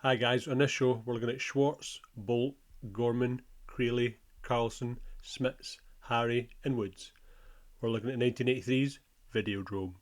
Hi guys, on this show we're looking at Schwartz, Bolt, Gorman, Creeley, Carlson, Smits, Harry and Woods. We're looking at 1983's Videodrome.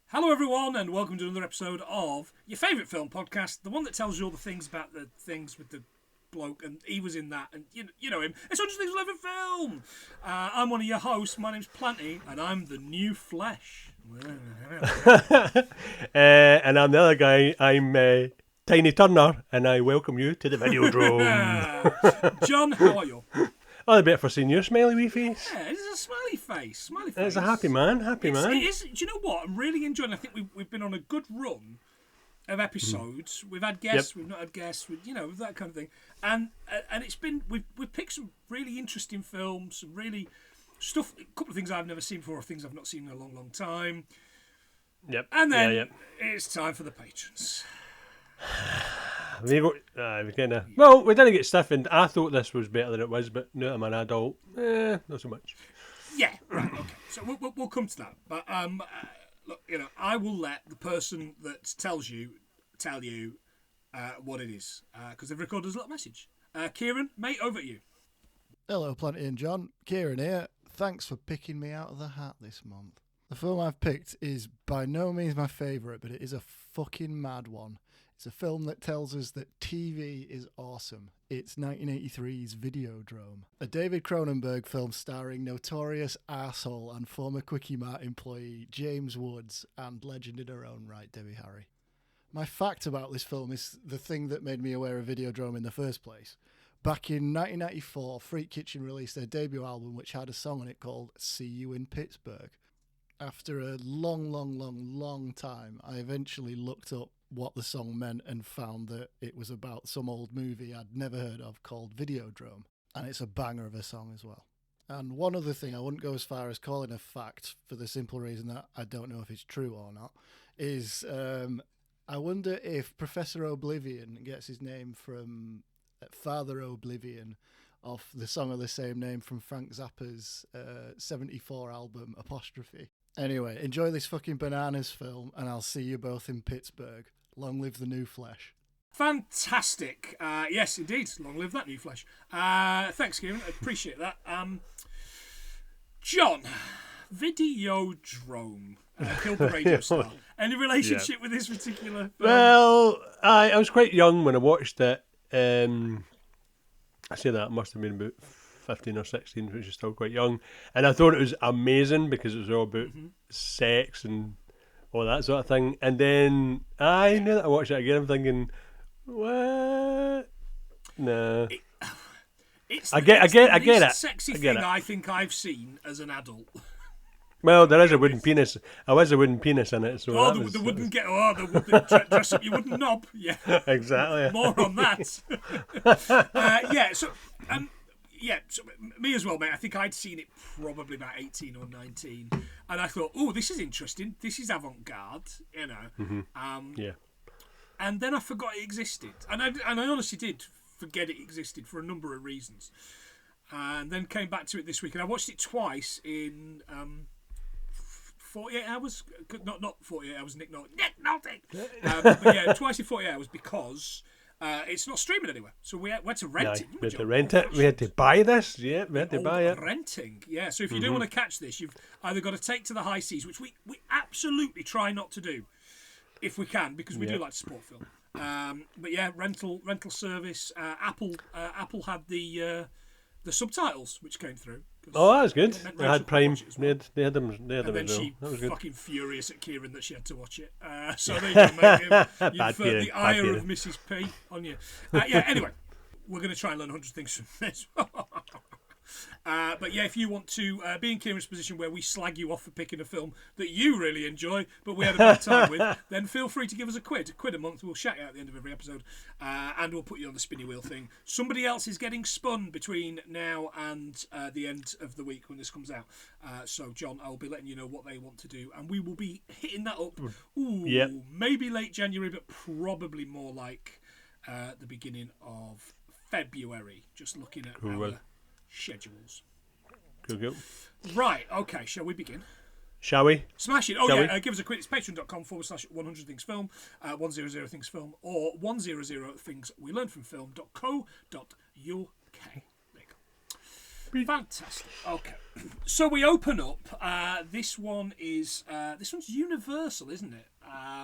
Hello everyone and welcome to another episode of your favourite film podcast, the one that tells you all the things about the things with the bloke, and he was in that, and you know him. It's 100 Things We Love in Film. I'm one of your hosts. My name's Planty, and I'm the new flesh. And I'm the other guy. I'm Tiny Turner, and I welcome you to the Videodrome. John, how are you? Oh, the bit for seeing your smiley wee face. Yeah, it's a smiley face. It's a happy man. It is. Do you know what? I'm really enjoying it. I think we've been on a good run of episodes. We've had guests, we've not had guests, that kind of thing. And it's been, we've picked some really interesting films, some really stuff, a couple of things I've never seen before, or things I've not seen in a long, long time. Yep. And then it's time for the patrons. We didn't get stiffened. I thought this was better than it was, but now I'm an adult, not so much. Yeah, right, okay. So we'll come to that. But look, I will let the person that tell you what it is, because they've recorded us a little message. Kieran, mate, over to you. Hello, Planty and John. Kieran here. Thanks for picking me out of the hat this month. The film I've picked is by no means my favourite, but it is a fucking mad one. It's a film that tells us that TV is awesome. It's 1983's Videodrome, a David Cronenberg film starring notorious arsehole and former Quickie Mart employee James Woods and legend in her own right, Debbie Harry. My fact about this film is the thing that made me aware of Videodrome in the first place. Back in 1994, Freak Kitchen released their debut album, which had a song on it called See You in Pittsburgh. After a long time, I eventually looked up what the song meant and found that it was about some old movie I'd never heard of called Videodrome. And it's a banger of a song as well. And one other thing I wouldn't go as far as calling a fact, for the simple reason that I don't know if it's true or not, is I wonder if Professor Oblivion gets his name from Father Oblivion, off the song of the same name from Frank Zappa's 74 album Apostrophe. Anyway, enjoy this fucking bananas film, and I'll see you both in Pittsburgh. Long live the new flesh. Fantastic. Yes, indeed. Long live that new flesh. Thanks, Kieran. I appreciate that. John, Videodrome. Killed the radio star. Any relationship with this particular film? Well, I was quite young when I watched it. I say that, it must have been about 15 or 16, which is still quite young. And I thought it was amazing because it was all about sex and all that sort of thing. And then I knew that I watched it again, I'm thinking, what? No. I get it. Sexy thing I think I've seen as an adult. Well, there is a wooden penis. I was a wooden penis in it. So the wooden dress up your wooden knob. Yeah, exactly. More on that. So me as well, mate. I think I'd seen it probably about 18 or 19, and I thought, oh, this is interesting. This is avant-garde, And then I forgot it existed, and I honestly did forget it existed for a number of reasons, and then came back to it this week, and I watched it twice in 48 hours. Not 48 hours. Nick Nolte. But yeah, twice in 48 hours because it's not streaming anywhere. So we had to rent it. We had to rent it. We had to buy this. Yeah, we had to buy it. Renting. Yeah. So if you do want to catch this, you've either got to take to the high seas, which we absolutely try not to do, if we can, because we do like to support film. But yeah, rental service. Apple had the subtitles which came through. Oh, that was good. They had Prime. They had them. And then she fucking furious at Kieran that she had to watch it. So there you go, mate. You've the ire of Mrs. P on you. Anyway, we're going to try and learn 100 things from this. But yeah, if you want to be in Kieran's position where we slag you off for picking a film that you really enjoy but we had a bad time with, then feel free to give us a quid a month. We'll shout you out at the end of every episode, and we'll put you on the spinny wheel thing. Somebody else is getting spun between now and the end of the week when this comes out, so John, I'll be letting you know what they want to do, and we will be hitting that up maybe late January, but probably more like the beginning of February. Just looking at Cool. our schedules. Cool. Right, okay, shall we begin? Shall we? Smash it. Oh, Shall yeah, we? give us a quick. It's patreon.com/100 Things Film, 100 Things Film, or 100 Things We Learned from Film.co.uk. There you go. Fantastic. Okay. So we open up. This one's Universal, isn't it?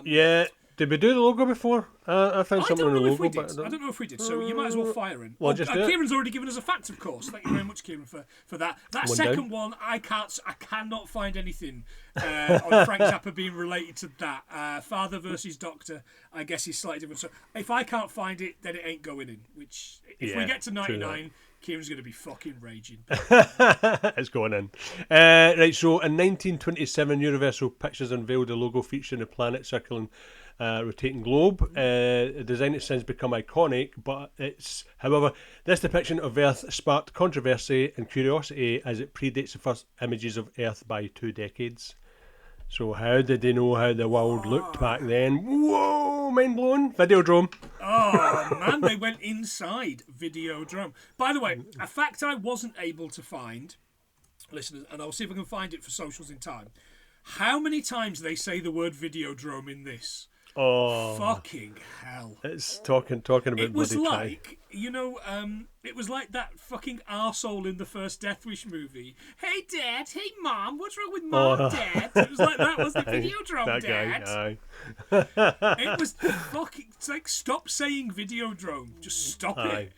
Yeah. Did we do the logo before? I found I something don't on the know if we logo, did. but I don't know if we did. So you might as well fire in. Well, just do it. Kieran's already given us a fact, of course. Thank you very much, Kieran, for that. That One second down. one, I cannot find anything on Frank Zappa being related to that. Father versus Doctor, I guess is slightly different. So if I can't find it, then it ain't going in. Which if we Yeah, get to true 99, Kieran's going to be fucking raging. It's going in. Right, so in 1927, Universal Pictures unveiled a logo featuring a planet circling rotating globe. A design has since become iconic, but however, this depiction of Earth sparked controversy and curiosity as it predates the first images of Earth by 2 decades. So how did they know how the world looked back then? Whoa, mind blown. Videodrome. Oh man, they went inside Videodrome. By the way, a fact I wasn't able to find, listeners, and I'll see if I can find it for socials in time. How many times they say the word Videodrome in this? Oh, Fucking hell. it's talking about It was bloody like, it was like that fucking arsehole in the first Death Wish movie. Hey, Dad. Hey, Mom. What's wrong with Mom, Dad? It was like that, wasn't it? Videodrome, that Dad. guy, aye. It was fucking... It's like, stop saying Videodrome. Just stop Aye. it.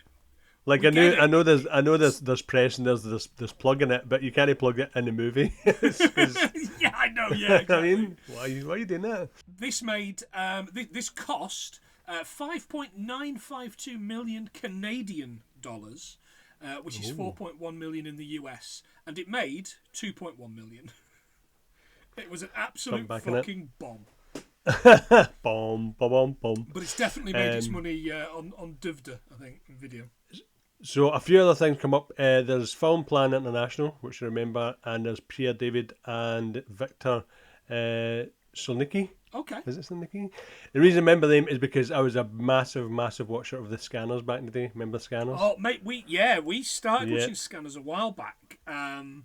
Like We I get it. know there's press and there's plug in it, but you can't plug it in the movie. Yeah, I know. Yeah, exactly. I mean, why are you doing that? This made this cost $5.952 million Canadian dollars, which is 4.1 million in the US, and it made 2.1 million. It was an absolute back in it. fucking bomb. Bomb, bomb, bomb. But it's definitely made its money on Duvda, I think, in video. So a few other things come up. There's Film Plan International, which you remember, and there's Priya David and Victor Solnicki. Okay. Is it Solnicki? The reason I remember them is because I was a massive watcher of the Scanners back in the day. Remember Scanners? Oh, mate, we started watching Scanners a while back, and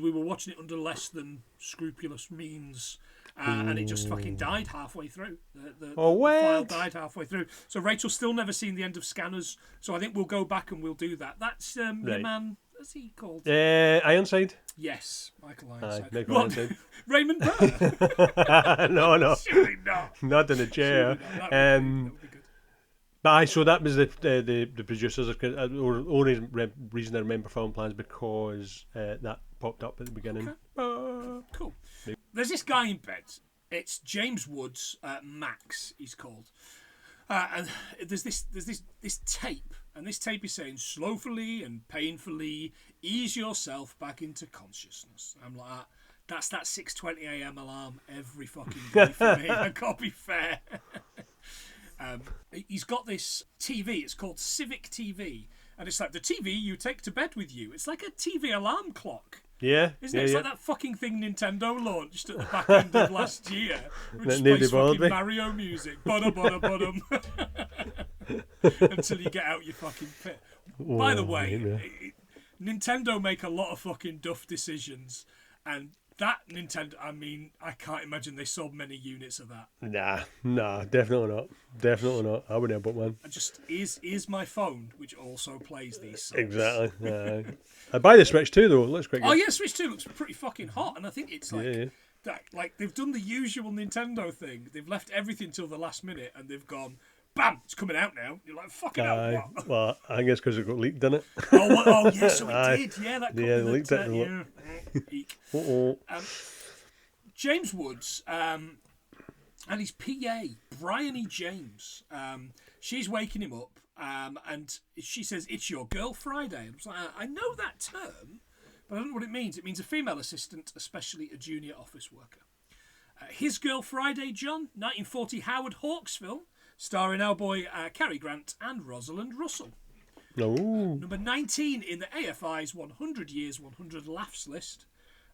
we were watching it under less than scrupulous means, and it just fucking died halfway through. The file died halfway through. So Rachel's still never seen the end of Scanners, so I think we'll go back and we'll do that. That's your man, what's he called? Ironside? Yes, Michael Aye, Ironside. Michael Ironside. Raymond Burr? No. Surely not. Not in a chair. Surely not. That would be good. But so that was the producers. The only reason I remember Film Plans because that popped up at the beginning. Okay. Cool. There's this guy in bed. It's James Woods, Max, he's called. And there's this tape, and this tape is saying, slowly and painfully ease yourself back into consciousness. I'm like, that's that 6:20 a.m. alarm every fucking day for me. I can't be fair. He's got this TV. It's called Civic TV, and it's like the TV you take to bed with you. It's like a TV alarm clock. Yeah, Isn't it? It's yeah. like that fucking thing Nintendo launched at the back end of last year, which That plays nobody fucking bothered me. Mario music, bottom, until you get out your fucking pit. By the way, Nintendo make a lot of fucking duff decisions, and that Nintendo, I mean, I can't imagine they sold many units of that. Nah, definitely not. I wouldn't have bought one. I just is my phone, which also plays these songs. Exactly. I buy the Switch too, though. It looks quite good. Oh yeah, Switch 2 looks pretty fucking hot, and I think it's like Yeah. that. Like they've done the usual Nintendo thing. They've left everything till the last minute, and they've gone, bam, it's coming out now. You're like, fucking hell, what? Well, I think it's because it got leaked, didn't it? Oh yeah, so it Aye. did. Yeah, that. Yeah, they leaked it. Yeah. Eek. James Woods and his PA, Bryony James. She's waking him up, and she says, "It's your girl Friday." And I was like, I know that term, but I don't know what it means. It means a female assistant, especially a junior office worker. His Girl Friday, John, 1940 Howard Hawks film, starring our boy Cary Grant and Rosalind Russell. No. Number 19 in the AFI's 100 Years, 100 Laughs list.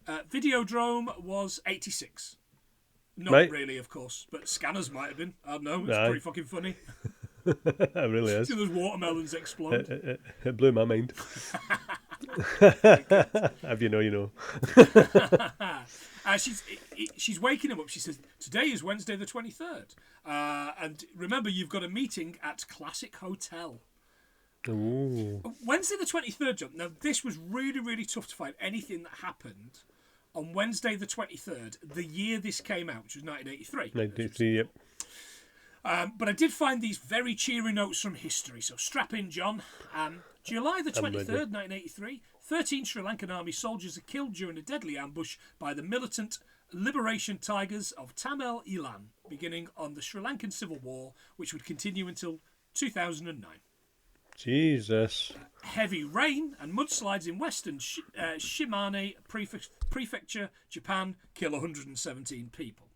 Videodrome was 86. Not Right. really, of course, but Scanners might have been. I don't know, it's Aye. pretty fucking funny. It really is. See those watermelons explode. It blew my mind. If you know, you know. She's waking him up. She says, today is Wednesday the 23rd. And remember, you've got a meeting at Classic Hotel. Ooh. Wednesday the 23rd, John. Now, this was really, really tough to find anything that happened on Wednesday the 23rd, the year this came out, which was 1983. 1983, yep. But I did find these very cheery notes from history. So strap in, John. July the 23rd, 1983, 13 Sri Lankan army soldiers are killed during a deadly ambush by the militant Liberation Tigers of Tamil Eelam, beginning on the Sri Lankan Civil War, which would continue until 2009. Jesus. Heavy rain and mudslides in western Shimane Prefecture, Japan, kill 117 people.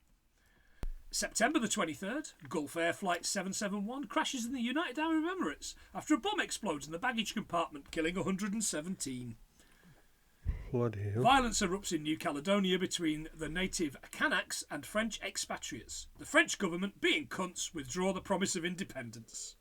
September the 23rd, Gulf Air Flight 771 crashes in the United Arab Emirates after a bomb explodes in the baggage compartment, killing 117. Bloody hell. Violence erupts in New Caledonia between the native Kanaks and French expatriates. The French government, being cunts, withdraw the promise of independence.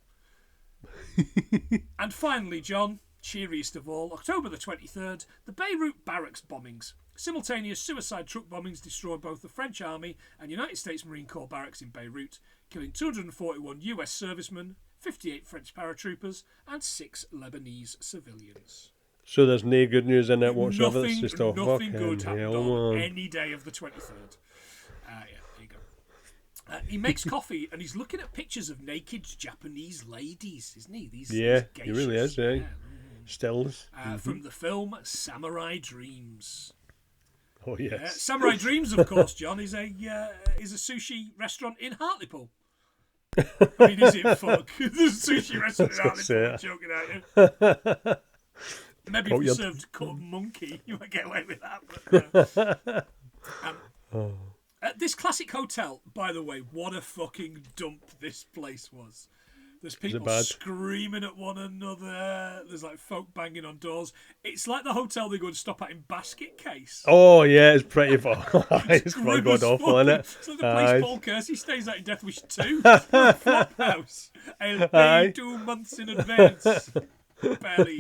And finally, John, cheeriest of all, October the 23rd, the Beirut barracks bombings. Simultaneous suicide truck bombings destroyed both the French Army and United States Marine Corps barracks in Beirut, killing 241 US servicemen, 58 French paratroopers, and 6 Lebanese civilians. So there's no good news in it whatsoever. Nothing, It's just all nothing fucking good happened hell, on man. any day of the 23rd. Yeah, there you go. He makes coffee and he's looking at pictures of naked Japanese ladies, isn't he? These He really geishas. is, eh? Stills. From the film Samurai Dreams. Oh, yes. Samurai Dreams, of course, John, is a sushi restaurant in Hartlepool. I mean, is it fuck? There's a sushi restaurant in Hartlepool. I'm joking at you. Maybe if you served cut monkey, you might get away with that. But, at this classic hotel, by the way, what a fucking dump this place was. There's people screaming at one another. There's like folk banging on doors. It's like the hotel they go and stop at in Basket Case. Oh, yeah, it's pretty fun. It's quite god awful, isn't it? It's like the place Paul Kersey stays at in Death Wish 2. A flop house. I'll pay 2 months in advance. Belly.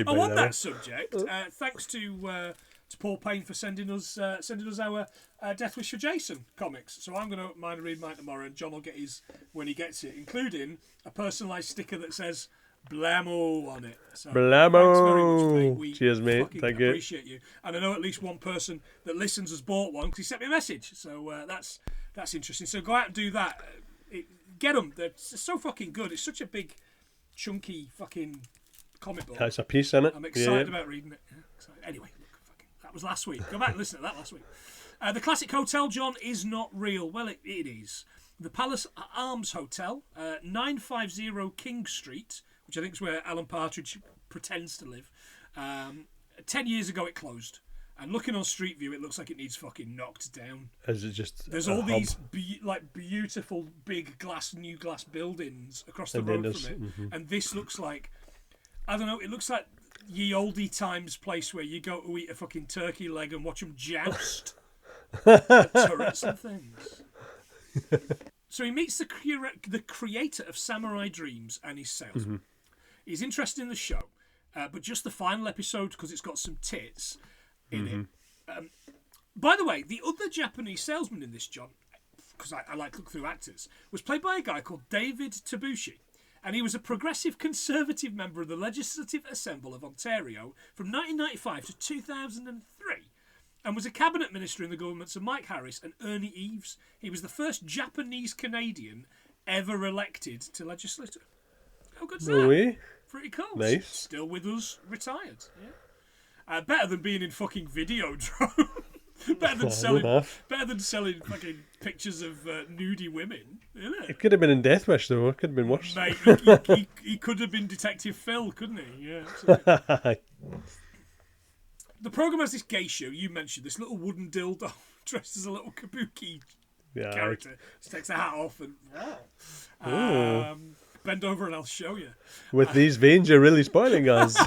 On that subject, thanks to Paul Payne for sending us our Death Wish for Jason comics. So I'm going to read mine tomorrow, and John will get his when he gets it, including a personalised sticker that says Blammo on it. So Blammo! Thanks very much, mate. We Cheers, mate. Thank you. Appreciate you. And I know at least one person that listens has bought one because he sent me a message. So that's interesting. So go out and do that. Get them. They're so fucking good. It's such a big, chunky fucking comic book. That's a piece in it. I'm excited about reading it. Yeah, excited. Anyway, that was last week. Go back and listen to that last week. The Classic Hotel, John, is not real. Well, it is. The Palace Arms Hotel, 950 King Street, which I think is where Alan Partridge pretends to live. 10 years ago, it closed. And looking on Street View, it looks like it needs fucking knocked down. Is it just There's all these beautiful big new glass buildings across the road from it. Mm-hmm. And this looks like, I don't know, it looks like ye oldie times place where you go to eat a fucking turkey leg and watch them joust at turrets and things. So he meets the creator of Samurai Dreams and his salesman. Mm-hmm. He's interested in the show, but just the final episode because it's got some tits in it. By the way, the other Japanese salesman in this, John, because I like to look through actors, was played by a guy called David Tabushi. And he was a progressive Conservative member of the Legislative Assembly of Ontario from 1995 to 2003 and was a cabinet minister in the governments of Mike Harris and Ernie Eves. He was the first Japanese Canadian ever elected to legislature. How good's that? Way. Pretty cool. Nice. Still with us, retired. Yeah. Better than being in fucking Videodrome. better than selling fucking pictures of nudie women, isn't it? It could have been in Death Wish, though. It could have been worse. Mate, he could have been Detective Phil, couldn't he? Yeah, absolutely. The programme has this geisha, you mentioned, this little wooden dildo dressed as a little kabuki character. She takes the hat off and... bend over and I'll show you. With these veins, you're really spoiling us.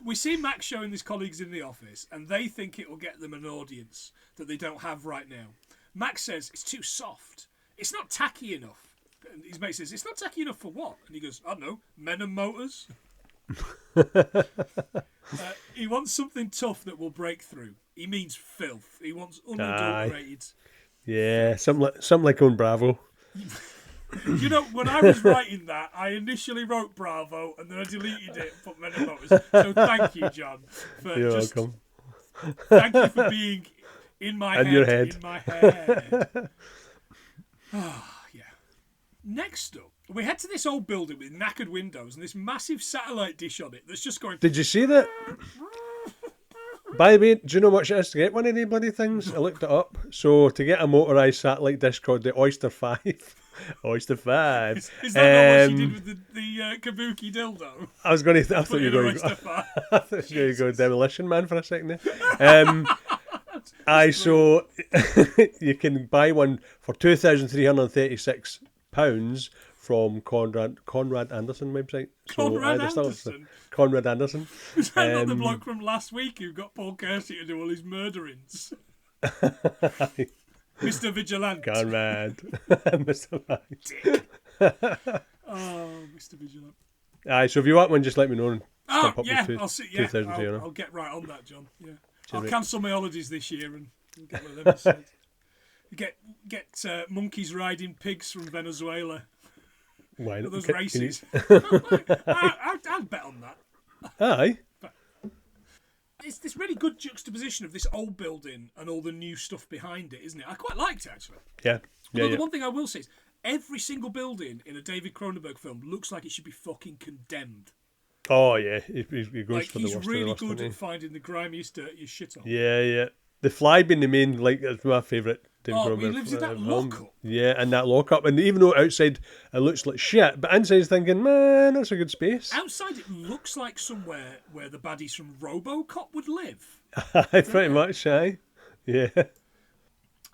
We see Max showing his colleagues in the office, and they think it will get them an audience that they don't have right now. Max says it's too soft. it's not tacky enough. And his mate says, it's not tacky enough for what? And he goes, I don't know, men and motors. He wants something tough that will break through. He means filth. He wants unadulterated. Yeah, something like on Bravo. You know, when I was writing that, I initially wrote Bravo and then I deleted it and put Men and Motors. So thank you, John. You're welcome. Thank you for being in my head. Your head. In my head. Yeah. Next up, we head to this old building with knackered windows and this massive satellite dish on it that's just going... Did you see that? By the way, do you know how much it is to get one of these bloody things? I looked it up. So to get a motorised satellite dish called the Oyster 5... Oyster 5. Is that not what she did with the kabuki dildo? I was going to... I thought you were going to go Demolition Man for a second there. So you can buy one for £2,336 from Conrad Anderson website. Conrad Anderson? Conrad Anderson. Was that not the bloke from last week who got Paul Kersey to do all his murderings? Mr. Vigilante. Conrad. Mr. Dick. Oh, Mr. Vigilante. Aye, so if you want one, just let me know. And I'll I'll get right on that, John. Yeah, I'll cancel my holidays this year and get one of them instead. Get monkeys riding pigs from Venezuela. Why not? Those races. I'd bet on that. Aye. It's this really good juxtaposition of this old building and all the new stuff behind it, isn't it? I quite liked it, actually. Yeah. The one thing I will say is every single building in a David Cronenberg film looks like it should be fucking condemned. Oh, yeah. He goes like, for the worst. He's really good at finding the grimiest, dirtiest shit on. Yeah. The Fly being the main, it's my favourite David Cronenberg. He lives in that lockup. Yeah, and that lockup. And even though outside it looks like shit, but inside thinking, man, that's a good space. Outside it looks like somewhere where the baddies from RoboCop would live. Pretty much, aye. Yeah.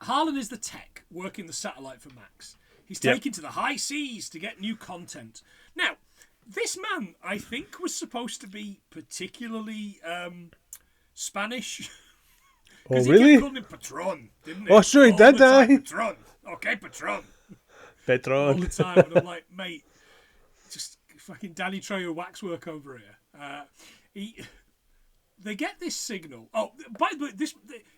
Harlan is the tech working the satellite for Max. He's taken to the high seas to get new content. Now, this man, I think, was supposed to be particularly Spanish. Oh, really? He kept calling him Patron, didn't he? Oh, sure, he did, aye. Patron. Okay, Patron. Patron. All the time. And I'm like, mate, just fucking Danny Trejo waxwork over here. They get this signal. Oh, by the way,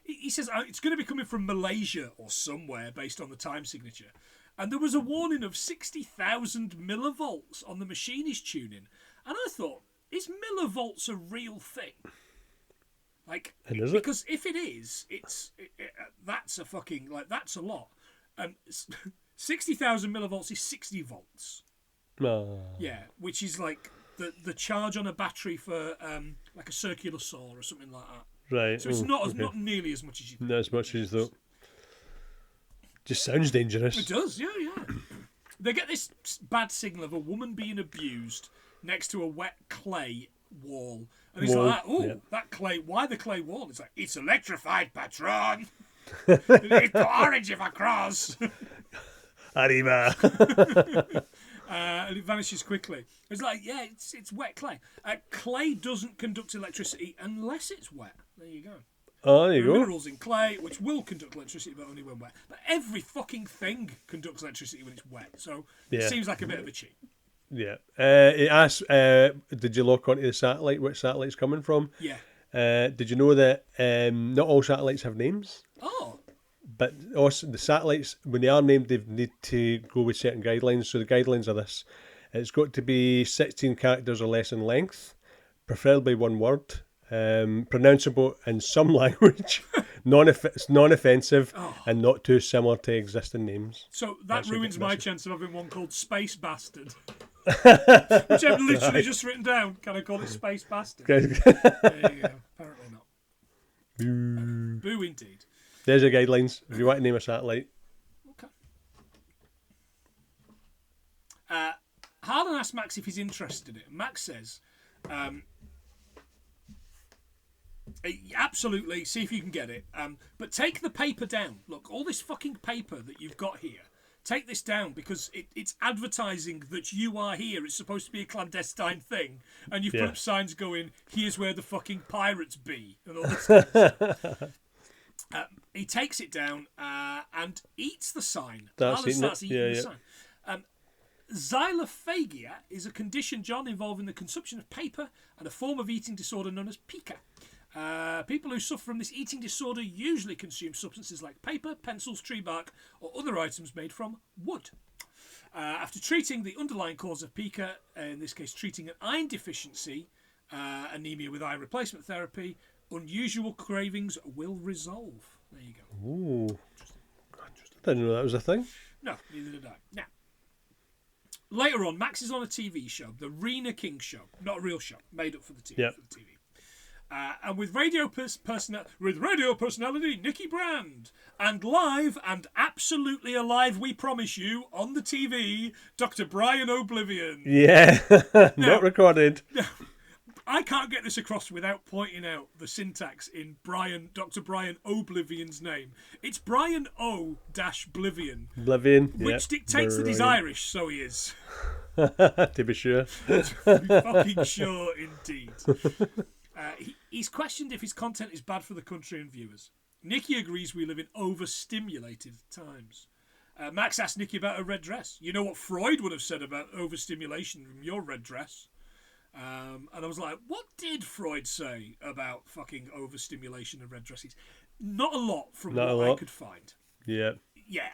he says it's going to be coming from Malaysia or somewhere based on the time signature. And there was a warning of 60,000 millivolts on the machine he's tuning. And I thought, is millivolts a real thing? Like, because if it is, that's a fucking, that's a lot. 60,000 millivolts is 60 volts. Oh. Yeah, which is like the charge on a battery for like a circular saw or something like that. Right. So it's not nearly as much as you think. Not as much as you thought. Just sounds dangerous. It does, yeah. They get this bad signal of a woman being abused next to a wet clay wall. And he's like, that clay, why the clay wall? It's like, it's electrified, Patron. It's orange if I cross. Arriba. And it vanishes quickly. It's like, yeah, it's wet clay. Clay doesn't conduct electricity unless it's wet. There you go. Oh, there you go. Minerals in clay, which will conduct electricity, but only when wet. But every fucking thing conducts electricity when it's wet. So it seems like a bit of a cheat. Yeah. It asks, did you lock onto the satellite, which satellite's coming from? Yeah. Did you know that not all satellites have names? Oh. But also the satellites, when they are named, they need to go with certain guidelines. So the guidelines are this. It's got to be 16 characters or less in length, preferably one word, pronounceable in some language, non-offensive, and not too similar to existing names. So that ruins my chance of having one called Space Bastard. Which I've literally just written down. Can I call it Space Bastard? There you go. Apparently not. Boo indeed. There's your guidelines if you want to name a satellite. Okay. Harlan asks Max if he's interested in it. Max says, absolutely, see if you can get it. But take the paper down. Look, all this fucking paper that you've got here, take this down because it's advertising that you are here. It's supposed to be a clandestine thing. And you've put up signs going, here's where the fucking pirates be. And all this kind of stuff. He takes it down and eats the sign. Starts Harlan eating starts it. eating Yeah, the yeah. sign. Xylophagia is a condition, John, involving the consumption of paper and a form of eating disorder known as pica. People who suffer from this eating disorder usually consume substances like paper, pencils, tree bark, or other items made from wood. After treating the underlying cause of pica, in this case treating an iron deficiency, anemia with iron replacement therapy, unusual cravings will resolve. There you go. Ooh. I didn't know that was a thing. No, neither did I. Now, later on, Max is on a TV show, The Rena King Show. Not a real show, made up for the TV. Yep. For the TV. And with radio personality Nikki Brand, and live and absolutely alive, we promise you, on the TV, Dr. Brian Oblivion. Yeah, Now- not recorded. I can't get this across without pointing out the syntax in Dr. Brian Oblivion's name. It's Brian O-Blivion, Oblivion. which dictates that he's Brian. Irish, so he is. To be sure. Fucking sure, indeed. He's questioned if his content is bad for the country and viewers. Nikki agrees we live in overstimulated times. Max asked Nikki about her red dress. You know what Freud would have said about overstimulation from your red dress? And I was like, what did Freud say about fucking overstimulation of red dresses? Not a lot from Not a what I lot. could find. Yeah. Yeah,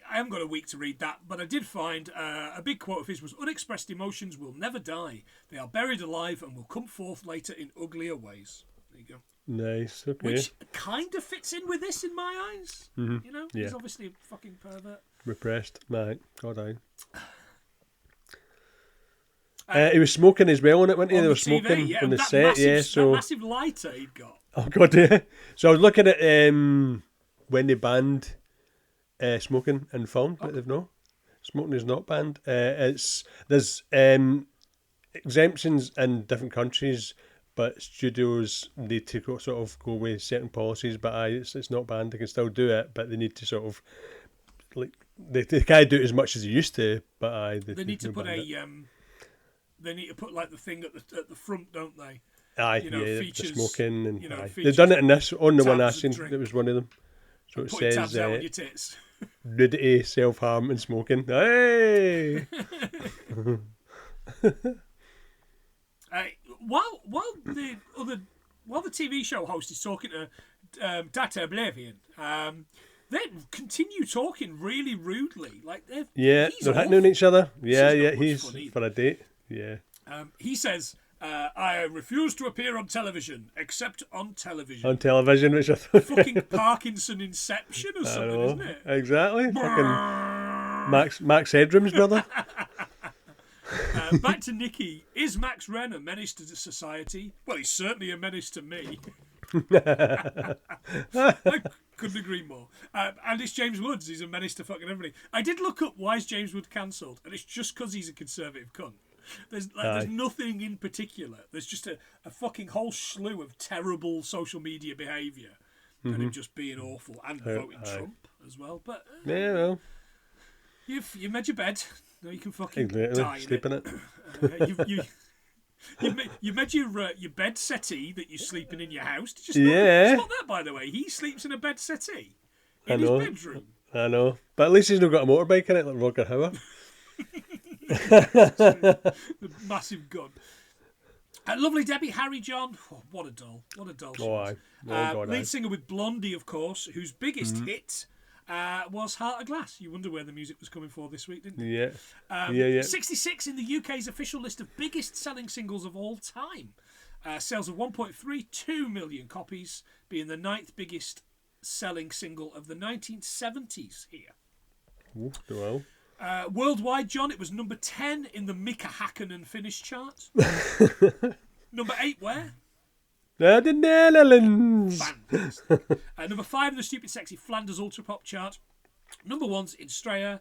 I haven't got a week to read that, but I did find a big quote of his was, unexpressed emotions will never die. They are buried alive and will come forth later in uglier ways. There you go. Nice. Okay. Which kind of fits in with this in my eyes. Mhm. You know, Yeah. he's obviously a fucking pervert. Repressed. Right. God, he was smoking as well on it, wasn't he? On They the were TV, smoking yeah, on the that set, massive, yeah. that So, massive lighter he'd got. oh god, yeah. So I was looking at when they banned smoking in film. But they've no smoking is not banned. There's exemptions in different countries, but studios need to sort of go with certain policies. But it's not banned. They can still do it, but they need to sort of like they can't do it as much as they used to. But They need to put ban a it. they need to put like the thing at the front, don't they? Aye, you know, yeah, features, the smoking and you know, aye. features, They've done it in this on the one I tabs of seen. drink. It was one of them. So it Put tabs says out on your tits. nudity, self harm, and smoking. Hey, While the TV show host is talking to Dr. Oblivion, they continue talking really rudely. Like yeah, he's they're hitting awful. on each other. Yeah, She's not yeah, much he's fun either. for a date. Yeah, He says, "I refuse to appear on television, except on television." on television, which I thought. Fucking Parkinson Inception or I something, know, isn't it? exactly. Fucking Max Headroom's brother. Back to Nikki. Is Max Wren a menace to society? Well, he's certainly a menace to me. I couldn't agree more. And it's James Woods. He's a menace to fucking everybody. I did look up why is James Wood cancelled, and it's just because he's a conservative cunt. There's nothing in particular. There's just a fucking whole slew of terrible social media behaviour and him just being awful and voting Trump as well. But Yeah, well, you've made your bed. Now you can fucking exactly. die Sleep in in it. it. You made your bed settee that you're sleeping in your house. Did you spot that, by the way? He sleeps in a bed settee in his bedroom. I know, but at least he's not got a motorbike in it like Roger Hauer. The massive gun. Lovely Debbie, Harry John. Oh, what a doll. What a doll she Oh, was. aye. Oh, God, lead aye. singer with Blondie, of course, whose biggest hit was Heart of Glass. You wonder where the music was coming for this week, didn't you? Yeah. Yeah. 66 in the UK's official list of biggest selling singles of all time. Sales of 1.32 million copies, being the 9th biggest selling single of the 1970s here. Oh, well. Worldwide, John, it was number 10 in the Mika Hakkinen Finnish chart. Number 8 where? The Netherlands. Fantastic. Number 5 in the Stupid Sexy Flanders Ultra Pop chart. Number 1's in Straya,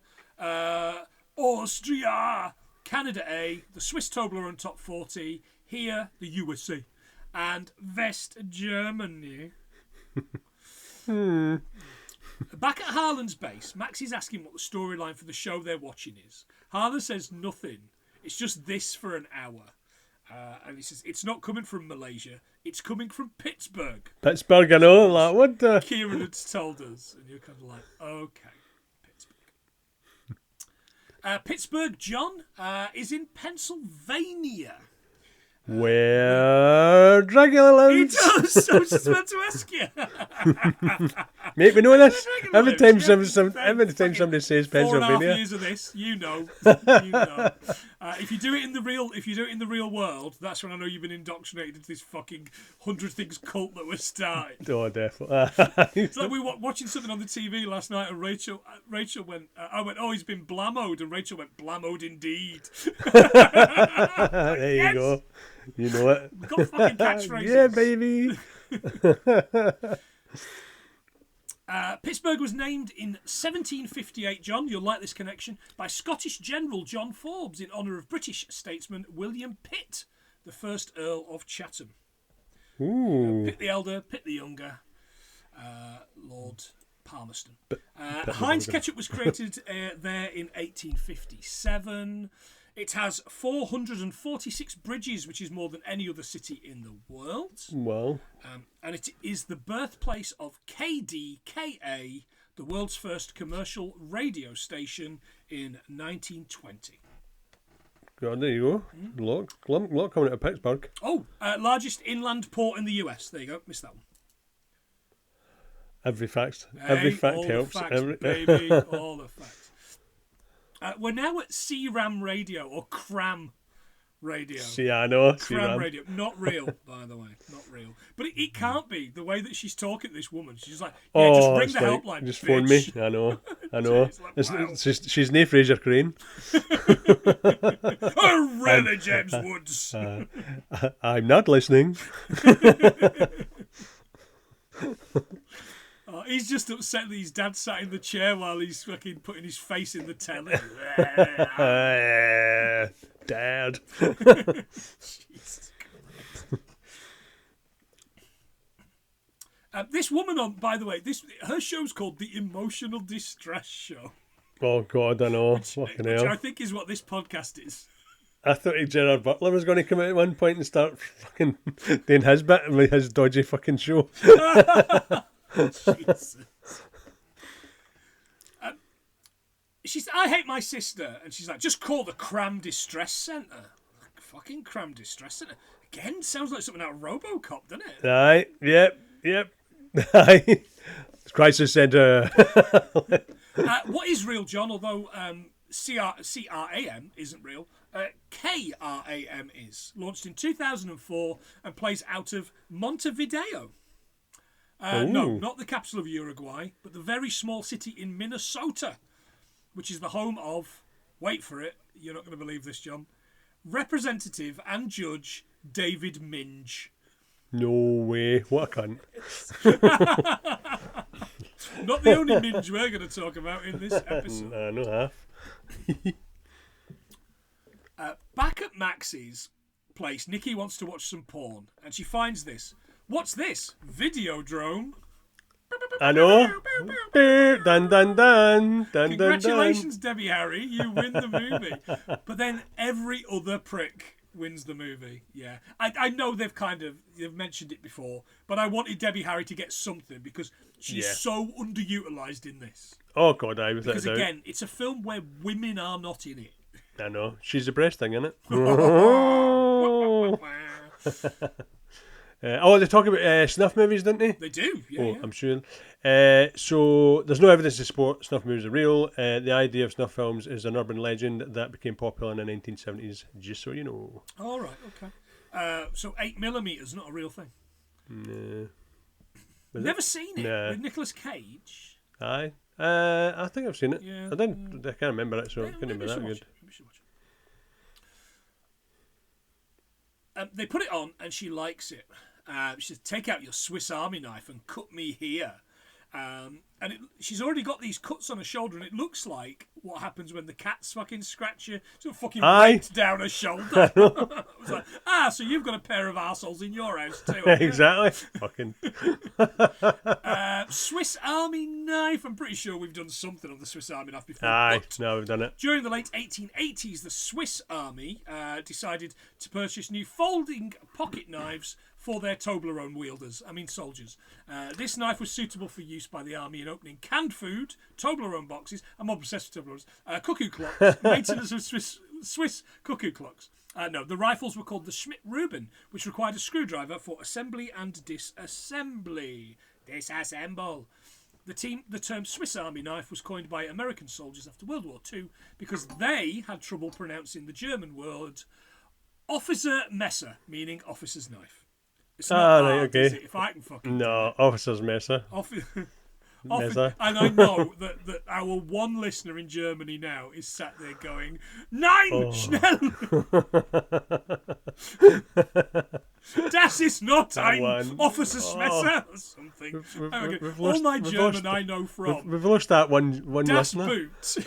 Austria, Canada A, the Swiss Toblerone Top 40, here, the USA, and West Germany. Back at Harlan's base, Max is asking what the storyline for the show they're watching is. Harlan says nothing. It's just this for an hour. And it says, it's not coming from Malaysia, it's coming from Pittsburgh. Pittsburgh, I know. Like, what the? Kieran had told us. And you're kind of like, okay, Pittsburgh. Pittsburgh, John, is in Pennsylvania. Where Dracula lives. He does. I was just about to ask you. Mate, we know this. Dracula Every lives. time somebody says 4.5 Pennsylvania. years of this, you know. If you do it in the real world, that's when I know you've been indoctrinated into this fucking 100 Things cult that we're starting. Oh, definitely. It's like we were watching something on the TV last night, and Rachel went, I went, oh, he's been blammoed, and Rachel went, blammoed indeed. There you go. You know it. We've got fucking catchphrases. Yeah, baby. Pittsburgh was named in 1758, John, you'll like this connection, by Scottish General John Forbes in honour of British statesman William Pitt, the first Earl of Chatham. Ooh. Pitt the Elder, Pitt the Younger, Lord Palmerston. Heinz Ketchup was created there in 1857. It has 446 bridges, which is more than any other city in the world. Well. And it is the birthplace of KDKA, the world's first commercial radio station in 1920. God, there you go. Lot coming out of Pittsburgh. Oh, largest inland port in the US. There you go. Missed that one. Every fact All helps. The facts, baby. All the facts. We're now at CRAM radio or CRAM radio. See, I know. CRAM radio. Not real, by the way. Not real. But it can't be. The way that she's talking to this woman, she's just like, yeah, just ring the helpline. Just bitch. phone me. I know. It's like, wow. She's nae Fraser Crane. Oh, really, James Woods? I'm not listening. Oh, he's just upset that his dad sat in the chair while he's fucking putting his face in the telly. Dad. Jesus Christ. This woman on, by the way, her show's called The Emotional Distress Show. Oh God, I know. Which hell. I think is what this podcast is. I thought Gerard Butler was going to come out at one point and start fucking doing his bit with his dodgy fucking show. Jesus. She's, I hate my sister, and she's like, just call the Cram Distress Centre. Like, fucking Cram Distress Centre again. Sounds like something out of RoboCop, doesn't it? Aye, yep. Aye. Crisis Centre. What is real, John? Although CRAM isn't real, KRAM is. Launched in 2004 and plays out of Montevideo. No, not the capital of Uruguay, but the very small city in Minnesota, which is the home of, wait for it, you're not going to believe this, John, Representative and Judge David Minge. No way. What a cunt. Not the only Minge we're going to talk about in this episode. No half. Back at Maxie's place, Nikki wants to watch some porn, and she finds this. What's this? Videodrome. I know. Dun dun dun. Congratulations, Debbie Harry. You win the movie. But then every other prick wins the movie. Yeah. I know they've mentioned it before, but I wanted Debbie Harry to get something because she's so underutilised in this. Oh God, I was Because again, it's a film where women are not in it. I know. She's the breast thing, isn't it? They talk about snuff movies, don't they? They do, yeah. Oh, yeah. I'm sure. So there's no evidence to support snuff movies are real. The idea of snuff films is an urban legend that became popular in the 1970s, just so you know. All right, okay. So 8mm is not a real thing? No. Never seen it? Nah. With Nicolas Cage? Aye. I think I've seen it. Yeah, I can't remember it, so it couldn't be that good. They put it on and she likes it. She says, take out your Swiss Army knife and cut me here. She's already got these cuts on her shoulder, and it looks like what happens when the cats fucking scratch you. So fucking weight down her shoulder. I was like, so you've got a pair of arseholes in your house too. Exactly. Fucking. Swiss Army knife. I'm pretty sure we've done something on the Swiss Army knife before. Aye, but no, we've done it. during the late 1880s, the Swiss Army decided to purchase new folding pocket knives for their Toblerone wielders, soldiers. This knife was suitable for use by the army in opening canned food, Toblerone boxes, I'm obsessed with Toblerones, cuckoo clocks, maintenance of Swiss cuckoo clocks. The rifles were called the Schmidt-Rubin, which required a screwdriver for assembly and disassembly. Disassemble. The term Swiss Army knife was coined by American soldiers after World War II because they had trouble pronouncing the German word Officer Messer, meaning officer's knife. It's not hard, is it, if I can fucking No, officer's messer. And I know that our one listener in Germany now is sat there going, Nein, schnell! Das ist not ein officer's messer or something. All my German I know from We've lost that one Das listener. Boot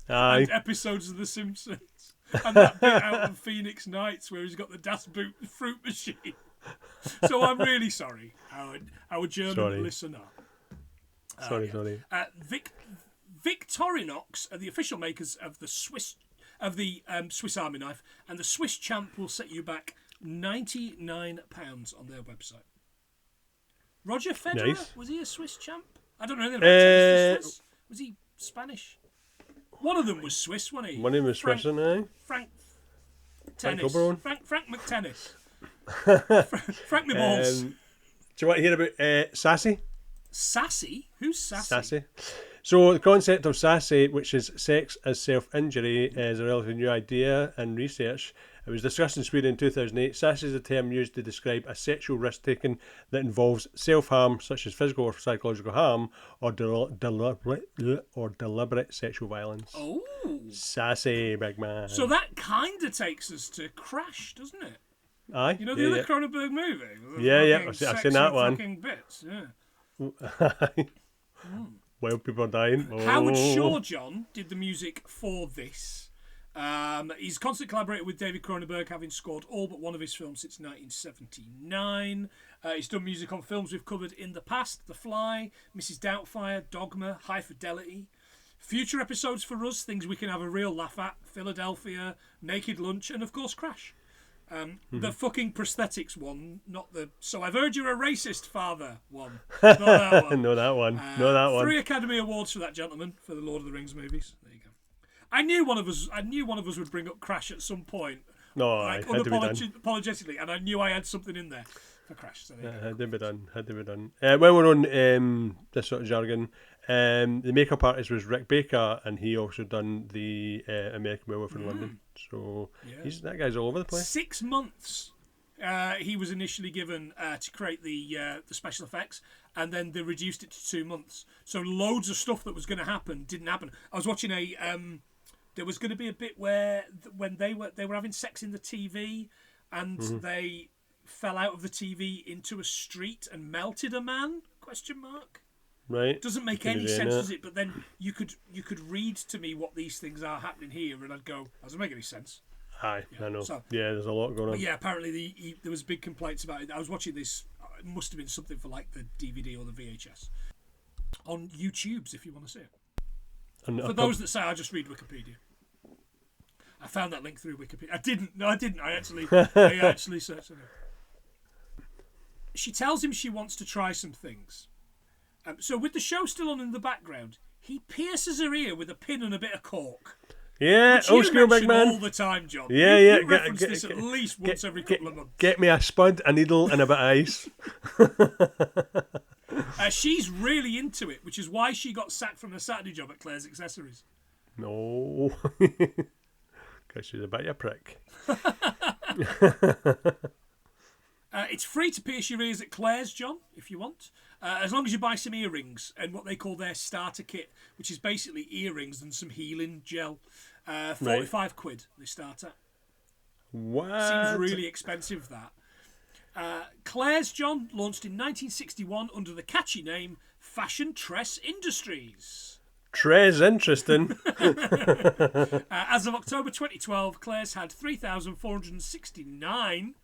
Aye. and episodes of The Simpsons. And that bit out of Phoenix Nights where he's got the Das Boot fruit machine. So I'm really sorry, our German listener. Sorry. Victorinox are the official makers of the Swiss Army knife, and the Swiss champ will set you back £99 on their website. Roger Federer, nice. Was he a Swiss champ? I don't know anything about tennis. Swiss. Was he Spanish? One of them was Swiss, wasn't he? One of them was Swiss, eh? Frank Tennis. Frank McTennis. Frank me balls. Do you want to hear about Sassy? Sassy? Who's Sassy? Sassy. So the concept of sassy, which is sex as self-injury, is a relatively new idea in research. It was discussed in Sweden in 2008. Sassy is a term used to describe a sexual risk-taking that involves self-harm, such as physical or psychological harm, or deliberate sexual violence. Oh. Sassy, big man. So that kind of takes us to Crash, doesn't it? Aye. You know the other Cronenberg movie? Yeah. I've seen that one. Bits, yeah. Well, people are dying. Howard Shaw, John, did the music for this. He's constantly collaborated with David Cronenberg, having scored all but one of his films since 1979. He's done music on films we've covered in the past: The Fly, Mrs. Doubtfire, Dogma, High Fidelity. Future episodes for us, things we can have a real laugh at: Philadelphia, Naked Lunch, and of course Crash. The fucking prosthetics one, not the "so I've heard you're a racist, father" one. Not that one. No, that one. No, that one. 3 Academy Awards for that gentleman for the Lord of the Rings movies. There you go. I knew one of us would bring up Crash at some point. No, like had to be done. unapologetically, and I knew I had something in there for Crash. So Had to be done. When we're on this sort of jargon, the makeup artist was Rick Baker, and he also done the American Werewolf in London. So that guy's all over the place. 6 months he was initially given to create the special effects, and then they reduced it to 2 months. So loads of stuff that was going to happen didn't happen. I was watching there was going to be a bit where when they were having sex in the TV, and they fell out of the TV into a street and melted a man? ? Right. Doesn't make any sense, does it? But then you could read to me what these things are happening here, and I'd go, doesn't make any sense. Aye, Yeah, I know. so- There's a lot going on. But yeah, apparently there was big complaints about it. I was watching this. It must have been something for like the DVD or the VHS on YouTube's if you want to see it. And For those that say I just read Wikipedia, I found that link through Wikipedia. I didn't. I actually searched it. She tells him she wants to try some things. So with the show still on in the background, he pierces her ear with a pin and a bit of cork. Yeah, old school big man. All the time, John. Yeah, You reference this at least once every couple of months. Get me a spud, a needle, and a bit of ice. She's really into it, which is why she got sacked from her Saturday job at Claire's Accessories. No. Because she's a bit of a prick. It's free to pierce your ears at Claire's, John, if you want. As long as you buy some earrings and what they call their starter kit, which is basically earrings and some healing gel. 45 quid they start at. What? Seems really expensive, that. Claire's, John, launched in 1961 under the catchy name Fashion Tress Industries. Trez, interesting. As of October 2012, Claire's had 3,469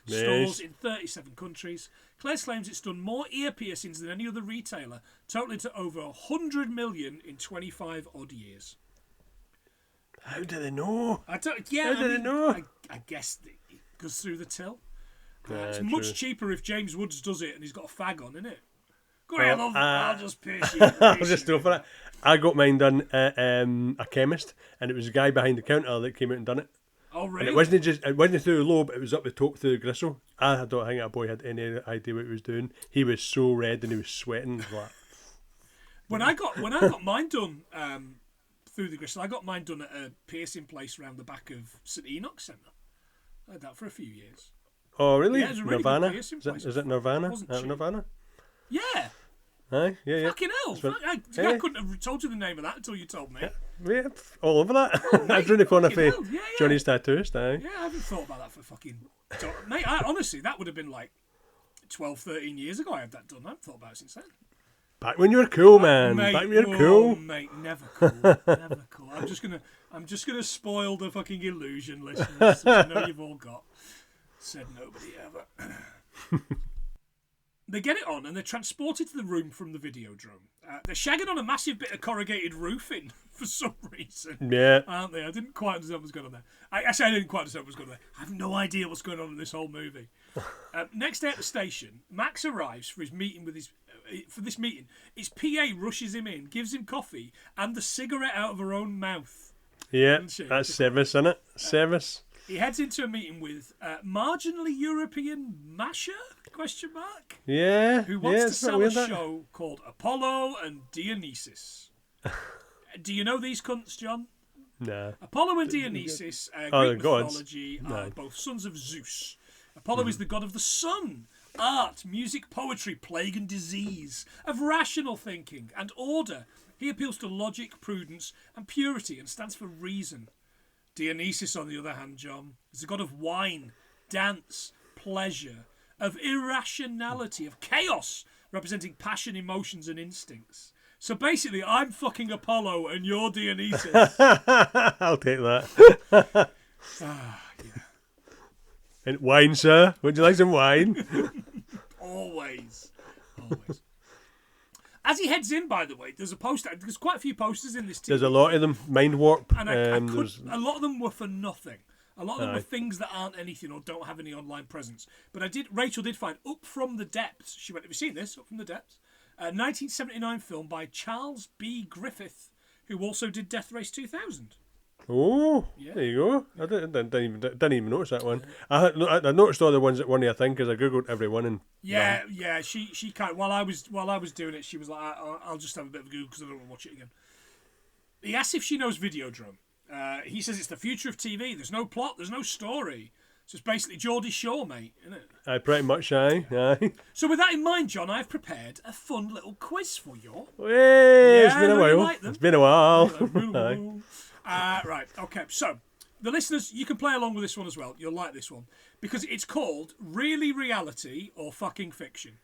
stores in 37 countries. Claire's claims it's done more ear piercings than any other retailer, totaling to over 100 million in 25 odd years. How do they know? How do they know? I guess it goes through the till. It's True. much cheaper if James Woods does it and he's got a fag on, isn't it? Go ahead, love. I'll just pierce you. I'll just go for it. I got mine done at a chemist, and it was a guy behind the counter that came out and done it. Oh, really? And it wasn't through the lobe, it was up the top through the gristle. I don't think that boy had any idea what he was doing. He was so red and he was sweating. Like, when I got mine done through the gristle, I got mine done at a piercing place around the back of St Enoch's Centre. I had that for a few years. oh, really? Yeah, it was a really good Nirvana? piercing Is it, place. is it Nirvana? Wasn't cheap. Nirvana? Yeah. Aye, yeah. Fucking hell. That's I yeah. couldn't have told you the name of that until you told me. Yeah, all over that. mate, I was round the corner fucking for hell, yeah. Johnny's tattooist, aye. Yeah, I haven't thought about that for fucking... Mate, honestly, that would have been like 12, 13 years ago I had that done. I haven't thought about it since then. Back when you were cool, man. Mate, Back when you were whoa, cool. mate, never cool. Never cool. I'm just gonna spoil the fucking illusion, listeners, which I know you've all got. Said nobody ever. They get it on and they're transported to the room from the Videodrome. They're shagging on a massive bit of corrugated roofing for some reason. Yeah. Aren't they? I didn't quite understand what was going on there. I didn't quite understand what was going on there. I have no idea what's going on in this whole movie. Next day at the station, Max arrives for his meeting with this meeting. His PA rushes him in, gives him coffee and the cigarette out of her own mouth. Yeah, that's service, isn't it? Service. He heads into a meeting with marginally European Masha? Question mark. Yeah. Who wants to sell a weird, that? show called Apollo and Dionysus. Do you know these cunts, John? Nah. Apollo and Dionysus, Oh, Greek the gods. mythology, are both sons of Zeus. Apollo is the god of the sun, art, music, poetry, plague and disease, of rational thinking and order. He appeals to logic, prudence and purity and stands for reason. Dionysus, on the other hand, John, is the god of wine, dance, pleasure, of irrationality, of chaos, representing passion, emotions and instincts. So basically, I'm fucking Apollo and you're Dionysus. I'll take that. Yeah. And wine, sir? Would you like some wine? Always. As he heads in, by the way, there's a poster. There's quite a few posters in this team. There's a lot of them. Mind warp. And a lot of them were for nothing. A lot of them were things that aren't anything or don't have any online presence. But Rachel did find Up From the Depths. She went, have you seen this? Up From the Depths. A 1979 film by Charles B. Griffith, who also did Death Race 2000. Oh, yeah. There you go. I didn't even notice that one. I noticed all the ones that weren't a thing because I googled every one and yeah. She kind of, while I was doing it, she was like, I'll just have a bit of a Google because I don't want to watch it again. He asks if she knows Videodrome. He says it's the future of TV. There's no plot. There's no story. So it's basically Geordie Shore, mate, isn't it? pretty much, aye. So with that in mind, John, I've prepared a fun little quiz for you. Hey, it's been a while. Like It's been a while. Right, okay. So the listeners, you can play along with this one as well. You'll like this one because it's called Really Reality or Fucking Fiction.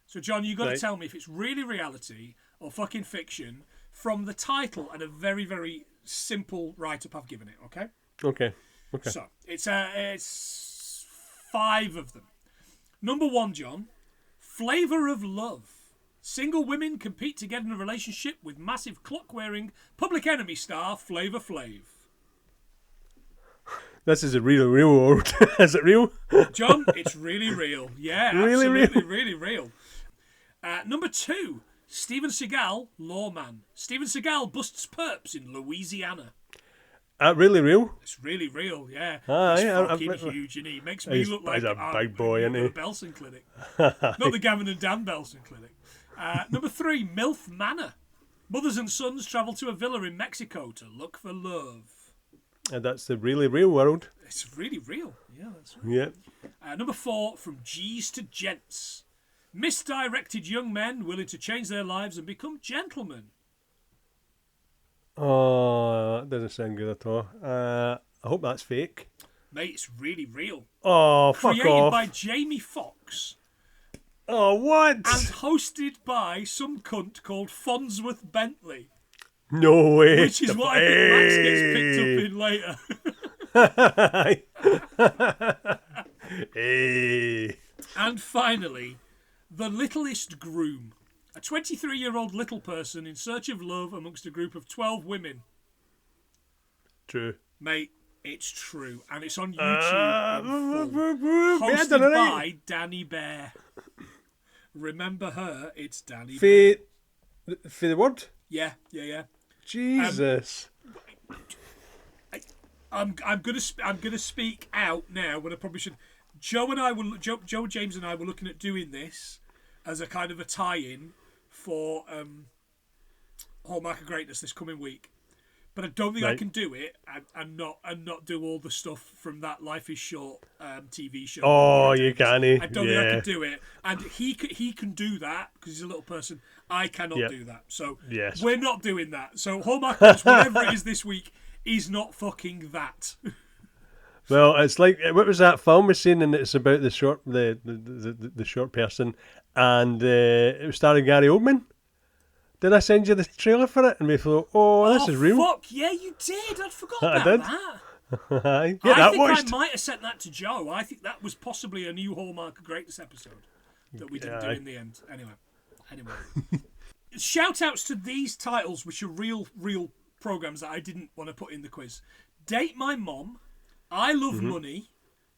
So, John, you've got to tell me if it's really reality or fucking fiction from the title and a very, very simple write-up I've given it, okay? Okay. So, it's 5 of them. Number 1, John, Flavour of Love. Single women compete to get in a relationship with massive clock-wearing Public Enemy star Flavor Flav. This is a real world. Is it real? John, it's really real. Yeah, Really absolutely, real? really real. Number 2, Steven Seagal, lawman. Steven Seagal busts perps in Louisiana. Really real? It's really real, yeah. Aye, He's fucking huge, and he makes me look like he's a big boy, isn't he? The Belson Clinic. Not the Gavin and Dan Belson Clinic. Number 3, MILF Manor. Mothers and sons travel to a villa in Mexico to look for love. And that's the really real world. It's really real. Yeah, that's right. Yeah. Number 4, From G's to Gents. Misdirected young men willing to change their lives and become gentlemen. Oh, that doesn't sound good at all. I hope that's fake. Mate, it's really real. Oh, fuck Created off. by Jamie Foxx. Oh, what? And hosted by some cunt called Fonsworth Bentley. No way. Which is what I think Max gets picked up in later. Hey. And finally, The Littlest Groom. A 23-year-old little person in search of love amongst a group of 12 women. True. Mate, it's true. And it's on YouTube in full. Yeah, Hosted by Danny Bear. Remember her? It's Danny Bear. For the word? Yeah. Jesus. I'm gonna speak out now when I probably should. Joe, James and I were looking at doing this as a kind of a tie-in for Hallmark of Greatness this coming week, but I don't think I can do it and not do all the stuff from that Life Is Short TV show. Oh, you can't. I don't think I can do it, and he can do that because he's a little person. I cannot do that, so we're not doing that. So Hallmark, whatever it is this week, is not fucking that. Well, it's like, what was that film we seen, and it's about the short person, and it was starring Gary Oldman. Did I send you the trailer for it? And we thought, this is real. Fuck yeah, you did. I'd forgotten about that. I think I might have sent that to Joe. I think that was possibly a new Hallmark of Greatness episode that we didn't do in the end. Anyway. Shout outs to these titles, which are real programs that I didn't want to put in the quiz. Date My Mom, I Love Money,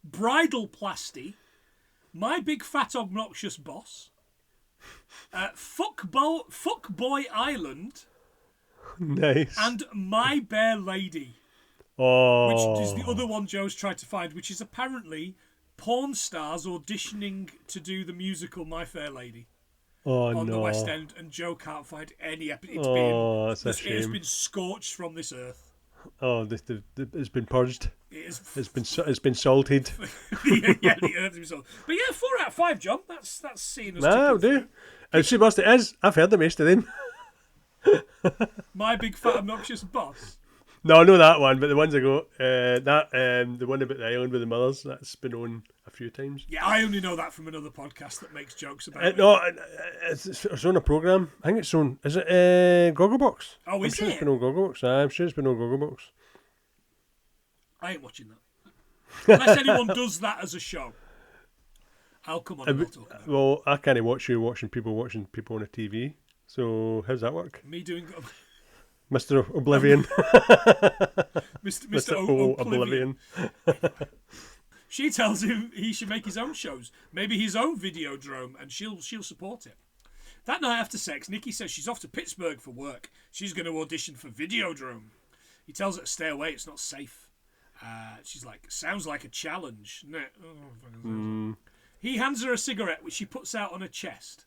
Bridal Plasty, My Big Fat Obnoxious Boss, Fuck Boy Island, nice, and My Bare Lady. Oh, which is the other one Joe's tried to find, which is apparently porn stars auditioning to do the musical My Fair Lady on the West End, and Joe can't find any episode. It's been scorched from this earth. Oh, it's been purged. It's been salted. Yeah, the earth has been salted. But yeah, 4 out of 5, John. That's seeing us. I'll do. And see what it is. I've heard the most of them. My Big Fat Obnoxious Boss. No, I know that one, but the ones I got, the one about the island with the mothers, that's been on a few times. Yeah, I only know that from another podcast that makes jokes about it. No, it's on a programme. I think it's on, is it Gogglebox? Oh, is I'm sure it? It's been on Gogglebox. I'm sure it's been on Gogglebox. I ain't watching that. Unless anyone does that as a show. I'll come on and we'll talk about it. Well, I can't watch you watching people on a TV. So, how's that work? Me doing... Mr. Oblivion. Mr. Oblivion. She tells him he should make his own shows, maybe his own Videodrome, and she'll support it. That night after sex, Nikki says she's off to Pittsburgh for work. She's going to audition for Videodrome. He tells her to stay away, it's not safe. She's like, sounds like a challenge. No. He hands her a cigarette, which she puts out on her chest.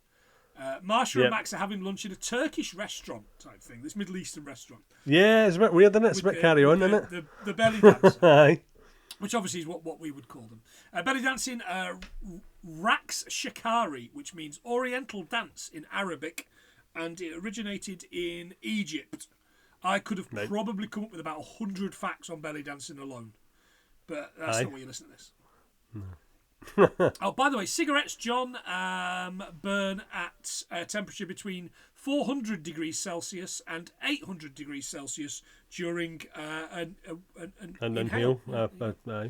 Marsha and Max are having lunch at a Turkish restaurant type thing, this Middle Eastern restaurant. Yeah, it's a bit weird, isn't it? It's a bit carry on, isn't it? The belly dancer. Aye. Which obviously is what we would call them. Belly dancing, Raqs Shakari, which means Oriental dance in Arabic, and it originated in Egypt. I could have probably come up with about 100 facts on belly dancing alone, but that's not what you listen to this. No. Oh, by the way, cigarettes, John, burn at a temperature between 400 degrees Celsius and 800 degrees Celsius during an inhale. Aye.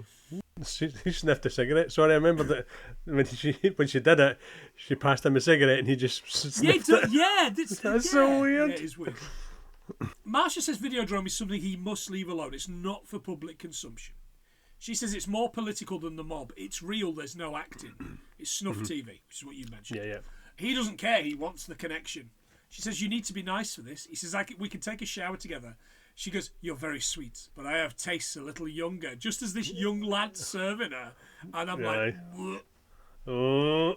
She sniffed a cigarette. Sorry, I remember that when she did it, she passed him a cigarette and he just sniffed it. Yeah, that's so weird. Yeah, it is weird. Marsha says Videodrome is something he must leave alone. It's not for public consumption. She says it's more political than the mob. It's real, there's no acting. It's snuff TV, which is what you mentioned. Yeah. He doesn't care, he wants the connection. She says, you need to be nice for this. He says, we can take a shower together. She goes, you're very sweet, but I have tastes a little younger. Just as this young lad serving her. And I'm like, oh.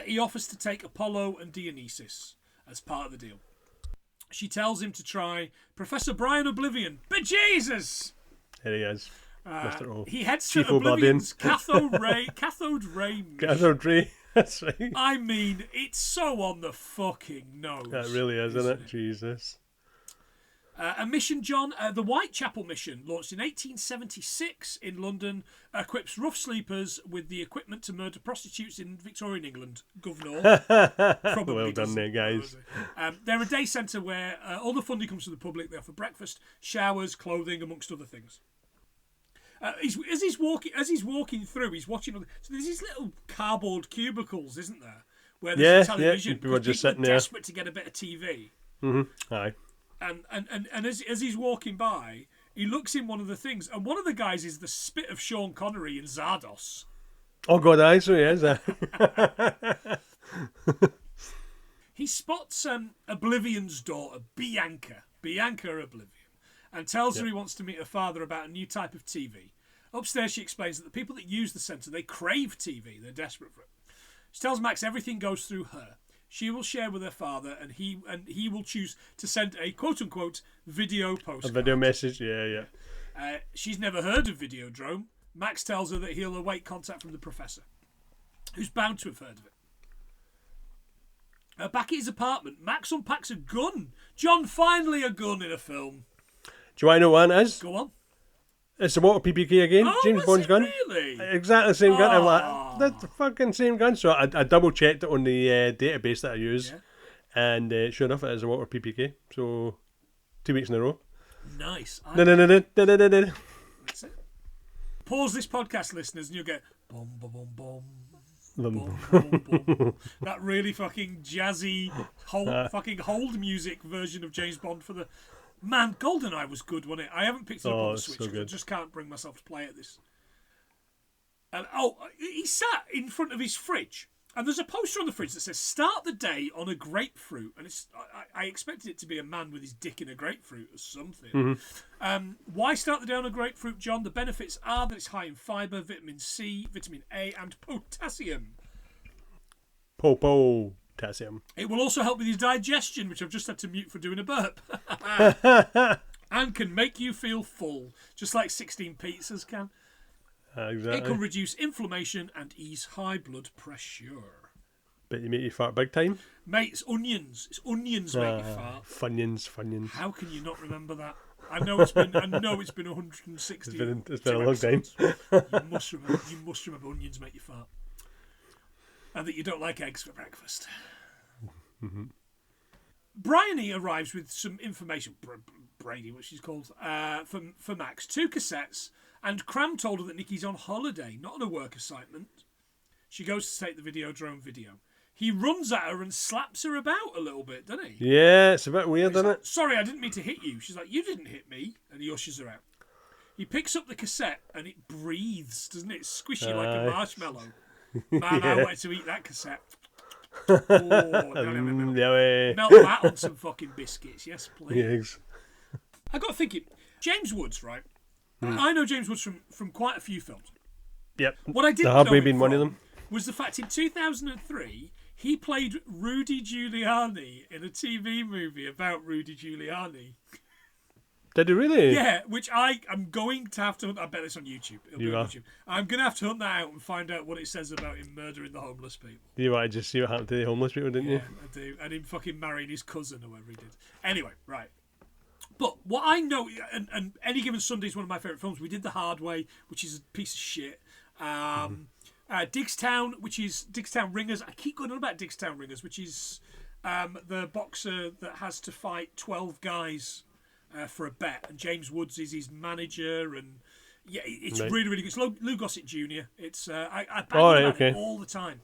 He offers to take Apollo and Dionysus as part of the deal. She tells him to try Professor Brian Oblivion. But Jesus! Here he is. Mr. O. He heads Chief to Oblivion's cathode ray. Cathode ray. That's right. I mean, it's so on the fucking nose. That really is, isn't it? Jesus. A mission, John, the Whitechapel mission, launched in 1876 in London, equips rough sleepers with the equipment to murder prostitutes in Victorian England. Governor. Probably well done there, guys. They're a day centre where all the funding comes to the public. They offer breakfast, showers, clothing, amongst other things. As he's walking through, he's watching. So there's these little cardboard cubicles, isn't there? Where there's a television. People are just sitting there, there, desperate to get a bit of TV. Aye. And as he's walking by, he looks in one of the things, and one of the guys is the spit of Sean Connery in Zardos. Oh God, aye, so he is. He spots Oblivion's daughter, Bianca Oblivion, and tells her he wants to meet her father about a new type of TV. Upstairs, she explains that the people that use the centre, they crave TV. They're desperate for it. She tells Max everything goes through her. She will share with her father, and he will choose to send a quote-unquote video postcard. A video message, yeah. She's never heard of Videodrome. Max tells her that he'll await contact from the professor, who's bound to have heard of it. Back at his apartment, Max unpacks a gun. John, finally a gun in a film. Do I know what it is? Go on. It's the water PPK again. Oh, James Bond's gun. Really? Exactly the same gun. I'm Oh. like, that's the fucking same gun. So I double checked it on the database that I use, and sure enough, it is a water PPK. So 2 weeks in a row. Nice. No. That's it. Pause this podcast, listeners, and you'll get boom, boom, boom, boom. Boom, boom, boom. That really fucking jazzy hold music version of James Bond for the... Man, GoldenEye was good, wasn't it? I haven't picked it up on the Switch because I just can't bring myself to play it this. And he sat in front of his fridge, and there's a poster on the fridge that says "Start the day on a grapefruit," and it's I expected it to be a man with his dick in a grapefruit or something. Why start the day on a grapefruit, John? The benefits are that it's high in fibre, vitamin C, vitamin A, and potassium. Potassium. It will also help with your digestion, which I've just had to mute for doing a burp. And can make you feel full, just like 16 pizzas can. Exactly. It can reduce inflammation and ease high blood pressure. But you make you fart big time? Mate, it's onions. It's onions make you fart. Funyuns. How can you not remember that? I know it's been 160. It's been a long time. You must remember onions make you fart. And that you don't like eggs for breakfast. Bryony arrives with some information, Brady, what she's called, for Max. 2 cassettes, and Cram told her that Nikki's on holiday, not on a work assignment. She goes to take the Videodrome video. He runs at her and slaps her about a little bit, doesn't he? Yeah, it's a bit weird, isn't it? Sorry, I didn't mean to hit you. She's like, you didn't hit me. And he ushers her out. He picks up the cassette and it breathes, doesn't it? It's squishy like a marshmallow. Man, I wanted to eat that cassette. Oh, no. Melt that on some fucking biscuits, yes, please. Yes. I got thinking, James Woods, right? I know James Woods from quite a few films. Yep. What I didn't The Hard know Way him being one of from them. was the fact in 2003 he played Rudy Giuliani in a TV movie about Rudy Giuliani. Did he really? Yeah, which I'm going to have to hunt. I bet it's on YouTube. It'll be on YouTube. I'm going to have to hunt that out and find out what it says about him murdering the homeless people. You wanted to see what happened to the homeless people, didn't you? Yeah, I do. And him fucking marrying his cousin or whatever he did. Anyway, right. But what I know, and Any Given Sunday is one of my favourite films. We did The Hard Way, which is a piece of shit. Digstown, which is Digstown Ringers. I keep going on about Digstown Ringers, which is the boxer that has to fight 12 guys for a bet, and James Woods is his manager, and yeah, it's really, really good. It's Lou Gossett Jr. It's I bang about it all the time.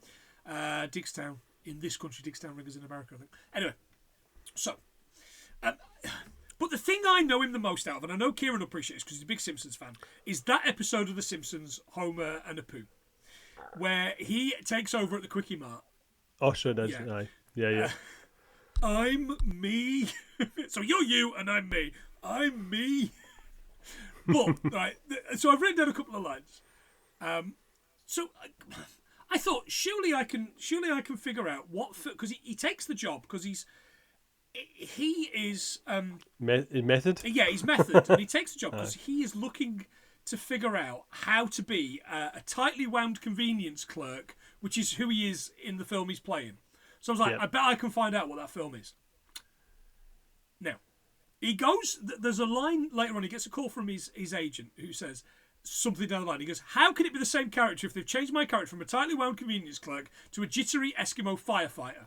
Digstown in this country, Digstown Ringers in America, I think. Anyway, so, but the thing I know him the most out of, and I know Kieran will appreciate this because he's a big Simpsons fan, is that episode of The Simpsons, Homer and Apu, where he takes over at the Quickie Mart. Oh, sure does. Yeah. Aye. Yeah. I'm me. So you're you and I'm me. I'm me. But, right, so I've written down a couple of lines. So I thought, surely I can figure out what, because he takes the job, because he is... method? Yeah, he's method, and he takes the job because he is looking to figure out how to be a tightly wound convenience clerk, which is who he is in the film he's playing. So I was like, I bet I can find out what that film is. Now, He goes. There's a line later on. He gets a call from his agent who says something down the line. He goes, "How can it be the same character if they've changed my character from a tightly wound convenience clerk to a jittery Eskimo firefighter?"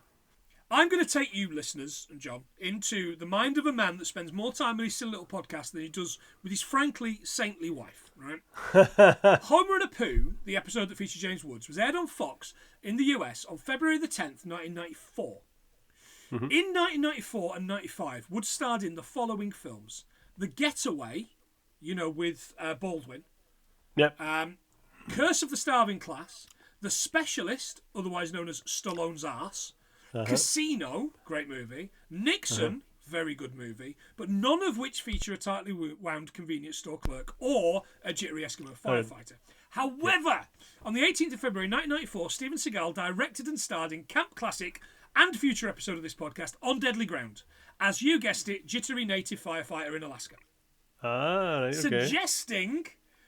I'm going to take you, listeners, and John, into the mind of a man that spends more time on his silly little podcast than he does with his frankly saintly wife, right? Homer and Apu, the episode that featured James Woods, was aired on Fox in the US on February the 10th, 1994. In 1994 and 95, Woods starred in the following films. The Getaway, with Baldwin. Yep. Curse of the Starving Class. The Specialist, otherwise known as Stallone's Arse. Casino, great movie. Nixon, very good movie, but none of which feature a tightly wound convenience store clerk or a jittery Eskimo firefighter. However, on the 18th of February 1994, Steven Seagal directed and starred in camp classic and future episode of this podcast, On Deadly Ground, as you guessed it, jittery native firefighter in Alaska. Ah, right, okay. Suggesting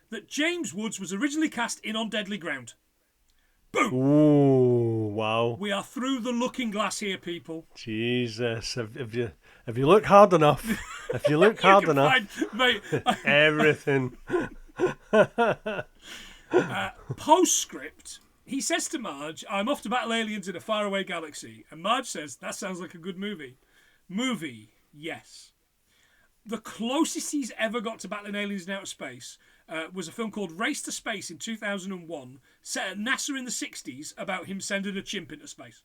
that James Woods was originally cast in On Deadly Ground. Boom! Ooh, wow. We are through the looking glass here, people. Jesus, if you look hard enough, Mate, everything. Postscript, he says to Marge, "I'm off to battle aliens in a faraway galaxy." And Marge says, "That sounds like a good movie." Movie, yes. The closest he's ever got to battling aliens in outer space was a film called Race to Space in 2001, set at NASA in the 60s, about him sending a chimp into space.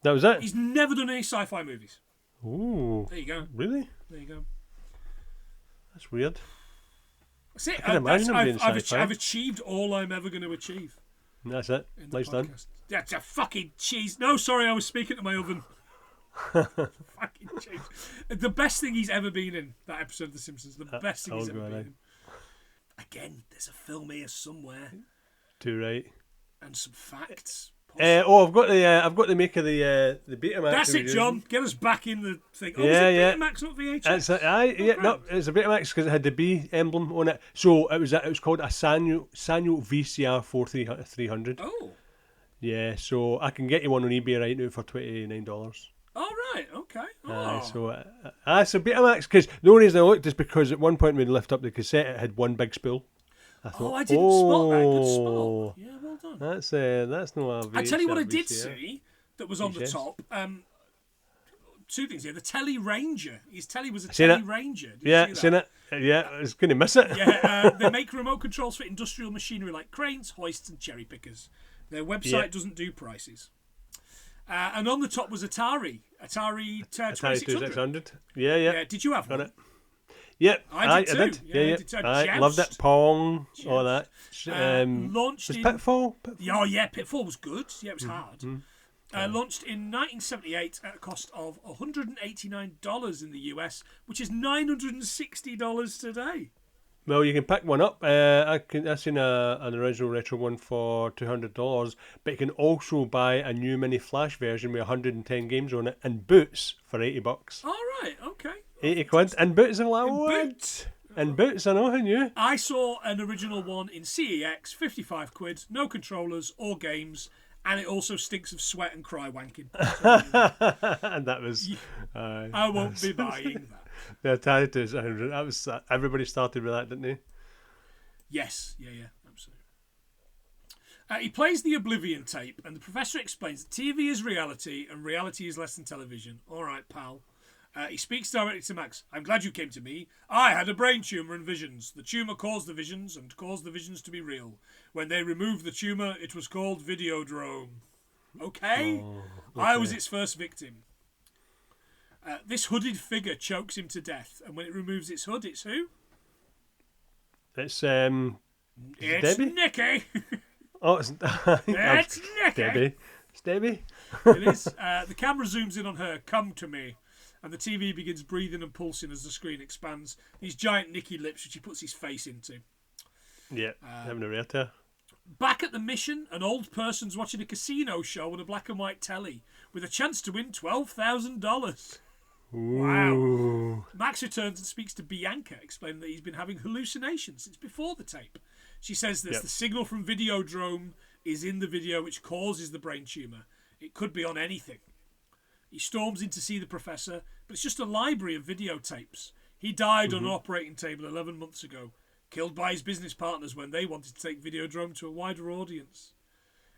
That was it? He's never done any sci-fi movies. Ooh. There you go. Really? There you go. That's weird. That's it. I can imagine him being sci-fi. I've achieved all I'm ever going to achieve. That's it. Nice done. That's a fucking cheese. No, sorry, I was speaking to my oven. Fucking cheese. The best thing he's ever been in, that episode of The Simpsons. The best thing he's ever been in. Again, there's a film here somewhere. Too right. And some facts. I've got the make of the Betamax. That's it, John. Get us back in the thing. Oh, yeah, was it Betamax, not VHS? It's a Betamax because it had the B emblem on it. So it was called a Sanyo VCR 4300. Oh. Yeah, so I can get you one on eBay right now for $29. Oh, right, okay. So Betamax, because the only reason I looked is because at one point when we lift up the cassette, it had one big spool. I thought, I didn't spot that. Good spot. Yeah, well done. That's no. I tell you what I did see that was on the top. Two things here. The Telly Ranger. His telly was a Telly Ranger. Did you see that? Seen it. Yeah, I was going to miss it. Yeah, they make remote controls for industrial machinery like cranes, hoists, and cherry pickers. Their website doesn't do prices. And on the top was Atari 2600. Yeah. Did you have one? It. Yep, I did. Yeah. I loved it. Pong, all that. Launched was in Pitfall? Oh yeah, Pitfall was good. Yeah, it was hard. Launched in 1978 at a cost of $189 in the US, which is $960 today. Well, you can pick one up. I've seen an original retro one for $200, but you can also buy a new mini flash version with 110 games on it and boots for $80. All right, okay. 80 quid and boots are like what? And boots, I know, who knew? I saw an original one in CEX, 55 quid, no controllers or games, and it also stinks of sweat and cry wanking. And that was... I won't be buying that. The Atari 2600, that was everybody started with that, didn't they? Yes, yeah, absolutely. He plays the Oblivion tape, and the professor explains that TV is reality, and reality is less than television. All right, pal. He speaks directly to Max. "I'm glad you came to me. I had a brain tumour and visions. The tumour caused the visions and caused the visions to be real. When they removed the tumour, it was called Videodrome." Okay? I was its first victim. This hooded figure chokes him to death, and when it removes its hood, it's who? It's Debbie? Nicky! Oh, it's It's Nicky! Debbie. It's Debbie. It is. The camera zooms in on her. "Come to me." And the TV begins breathing and pulsing as the screen expands. These giant Nicky lips, which he puts his face into. Yeah, having a rare. Back at the mission, an old person's watching a casino show on a black and white telly with a chance to win $12,000. Wow. Max returns and speaks to Bianca, explaining that he's been having hallucinations since before the tape. She says that the signal from Videodrome is in the video which causes the brain tumour. It could be on anything. He storms in to see the professor, but it's just a library of videotapes. He died on an operating table 11 months ago, killed by his business partners when they wanted to take Videodrome to a wider audience.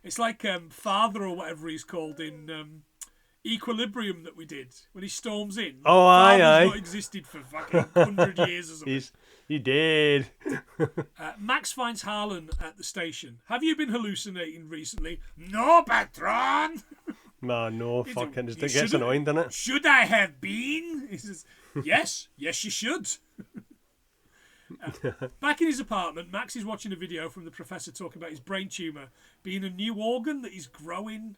It's like Father or whatever he's called in Equilibrium that we did, when he storms in. Oh, Father's aye. not existed for fucking 100 years or something. He did. Max finds Harlan at the station. Have you been hallucinating recently? No, patron! Man, no, fucking, it gets should've- annoying, doesn't it? Should I have been? He says, yes, you should. Back in his apartment, Max is watching a video from the professor talking about his brain tumour being a new organ that he's growing.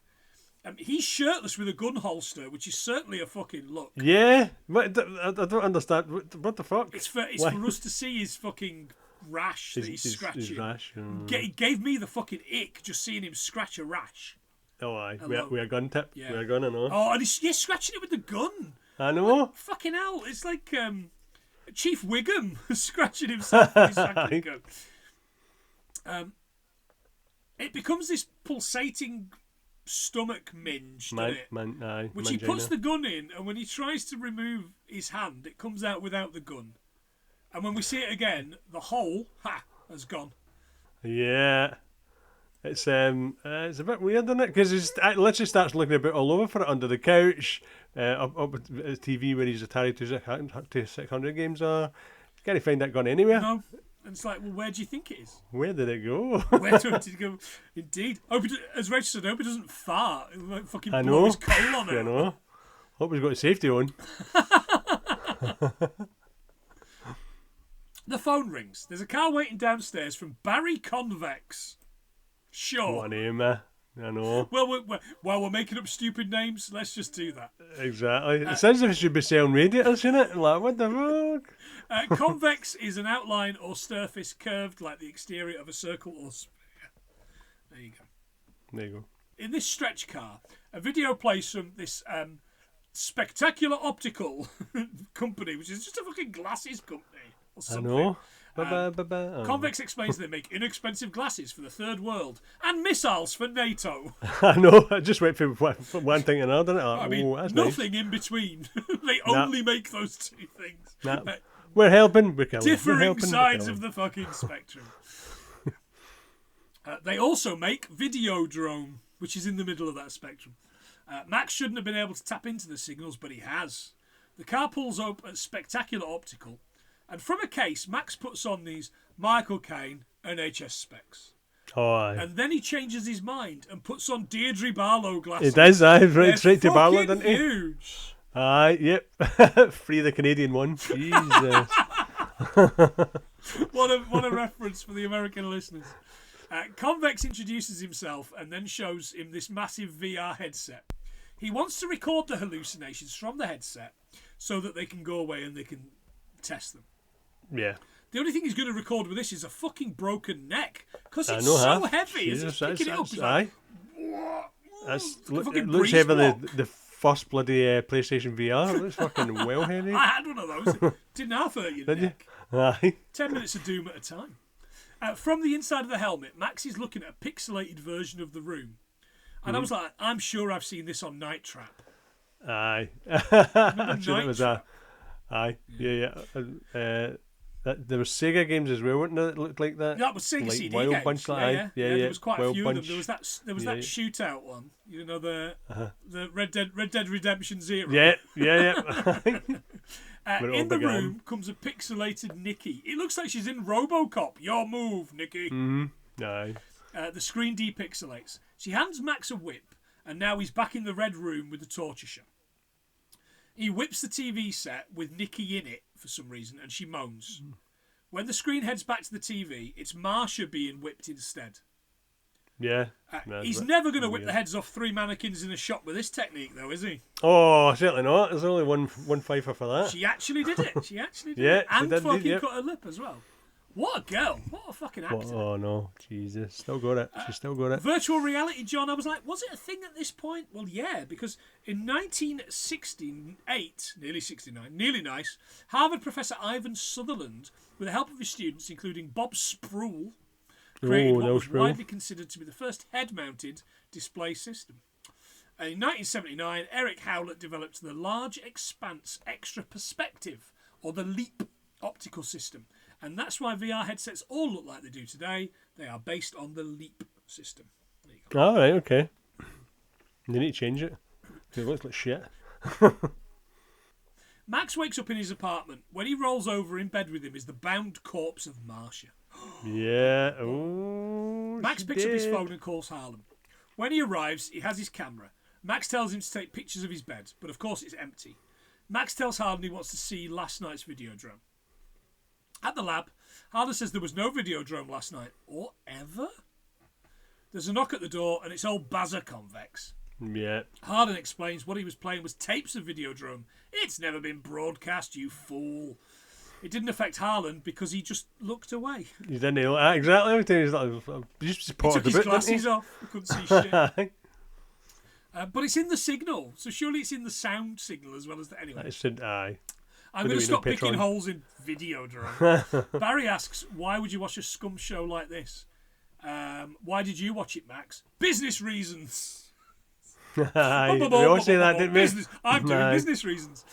He's shirtless with a gun holster, which is certainly a fucking look. Yeah, but I don't understand. What the fuck? It's for us to see his fucking rash that he's scratching. His rash. It gave me the fucking ick just seeing him scratch a rash. Oh, aye. Hello. We a gun tip. Yeah. We a gun, I know. Oh, and he's scratching it with the gun. I know. Fucking hell. It's like Chief Wiggum scratching himself with his fucking gun. It becomes this pulsating stomach minge, doesn't it? Which he puts the gun in, and when he tries to remove his hand, it comes out without the gun. And when we see it again, the hole, has gone. Yeah. It's a bit weird, isn't it? Because it literally starts looking a bit all over for it under the couch, up at his TV where his Atari 2600 games are. You can't find that gun anywhere. No. And it's like, well, where do you think it is? Where did it go? Where did it go? Indeed. As Rachel said, I hope it doesn't fart. It might fucking I blow know. his colon out. I know. Hope he's got his safety on. The phone rings. There's a car waiting downstairs from Barry Convex. Sure. What a name, I know. Well, while we're making up stupid names, let's just do that. Exactly. It sounds as if it should be selling radiators, innit? Like, what the fuck? Convex is an outline or surface curved like the exterior of a circle or sphere. There you go. There you go. In this stretch car, a video plays from this spectacular optical company, which is just a fucking glasses company or something. I know. Convex explains they make inexpensive glasses for the third world and missiles for NATO. I know. I just went from one thing to another, didn't I? I mean, that's nothing nice. in between. They only make those two things. Nah. We're helping. We're killing. Differing sides of the fucking spectrum. They also make Videodrome, which is in the middle of that spectrum. Max shouldn't have been able to tap into the signals, but he has. The car pulls up at Spectacular Optical, and from a case, Max puts on these Michael Caine NHS specs. Oh, aye. And then he changes his mind and puts on Deirdre Barlow glasses. It does, aye. Right They're straight to Barlow, fucking didn't he? Huge. Aye, yep. Free the Canadian one. Jesus. What a reference for the American listeners. Convex introduces himself and then shows him this massive VR headset. He wants to record the hallucinations from the headset so that they can go away and they can test them. Yeah. The only thing he's going to record with this is a fucking broken neck because I it's know, so huh? heavy. As Jesus, he's picking it up, that's, he's aye. like, It looks heavy than the first bloody PlayStation VR. It looks fucking well heavy. I had one of those. It didn't half hurt your Did neck. you? Aye. 10 minutes of doom at a time. From the inside of the helmet, Max is looking at a pixelated version of the room. And I was like, I'm sure I've seen this on Night Trap. Aye. Remember I'm sure Night it was Trap? aye. Yeah. There were Sega games as well, weren't there, that looked like that? That was Sega Like CD Wild games. Bunch, yeah, like, yeah. aye. Yeah, There was quite a Wild few Bunch. of them. There was that shootout one. You know, the Red Dead Redemption Zero. Yeah. In the room comes a pixelated Nikki. It looks like she's in RoboCop. Your move, Nikki. Aye. The screen depixelates. She hands Max a whip, and now he's back in the red room with the torture show. He whips the TV set with Nikki in it for some reason, and she moans. When the screen heads back to the TV, it's Marsha being whipped instead. Yeah. He's never going to whip the heads off 3 mannequins in a shop with this technique, though, is he? Oh, certainly not. There's only one fifer for that. She actually did it. She actually did Yeah, it. And she did, fucking yep. cut her lip as well. What a girl. What a fucking actor. Oh, no. Jesus. Still got it. She still got it. Virtual reality, John, I was like, was it a thing at this point? Well, yeah, because in 1968, nearly 69, nearly nice, Harvard professor Ivan Sutherland, with the help of his students, including Bob Spruill, created what was widely considered to be the first head-mounted display system. In 1979, Eric Howlett developed the Large Expanse Extra Perspective, or the LEAP optical system. And that's why VR headsets all look like they do today. They are based on the LEAP system. There you go. All right, okay. They need to change it. It looks like shit. Max wakes up in his apartment. When he rolls over in bed with him is the bound corpse of Marcia. Yeah. Oh. Max picks up his phone and calls Harlan. When he arrives, he has his camera. Max tells him to take pictures of his bed, but of course it's empty. Max tells Harlan he wants to see last night's Videodrome. At the lab, Harlan says there was no Videodrome last night, or ever. There's a knock at the door, and it's old Bazza Convex. Yeah. Harlan explains what he was playing was tapes of Videodrome. It's never been broadcast, you fool. It didn't affect Harlan because he just looked away. You didn't know that exactly. Everything is like you just He supported took his the bit, glasses didn't off. He couldn't see shit. he? But it's in the signal, so surely it's in the sound signal as well as the... Anyway, That should aye. I'm Could going to have stop been a picking Patreon. holes in Videodrome. Barry asks, why would you watch a scum show like this? Why did you watch it, Max? Business reasons. Aye. We all say that, didn't we? Business. I'm doing Aye. business reasons.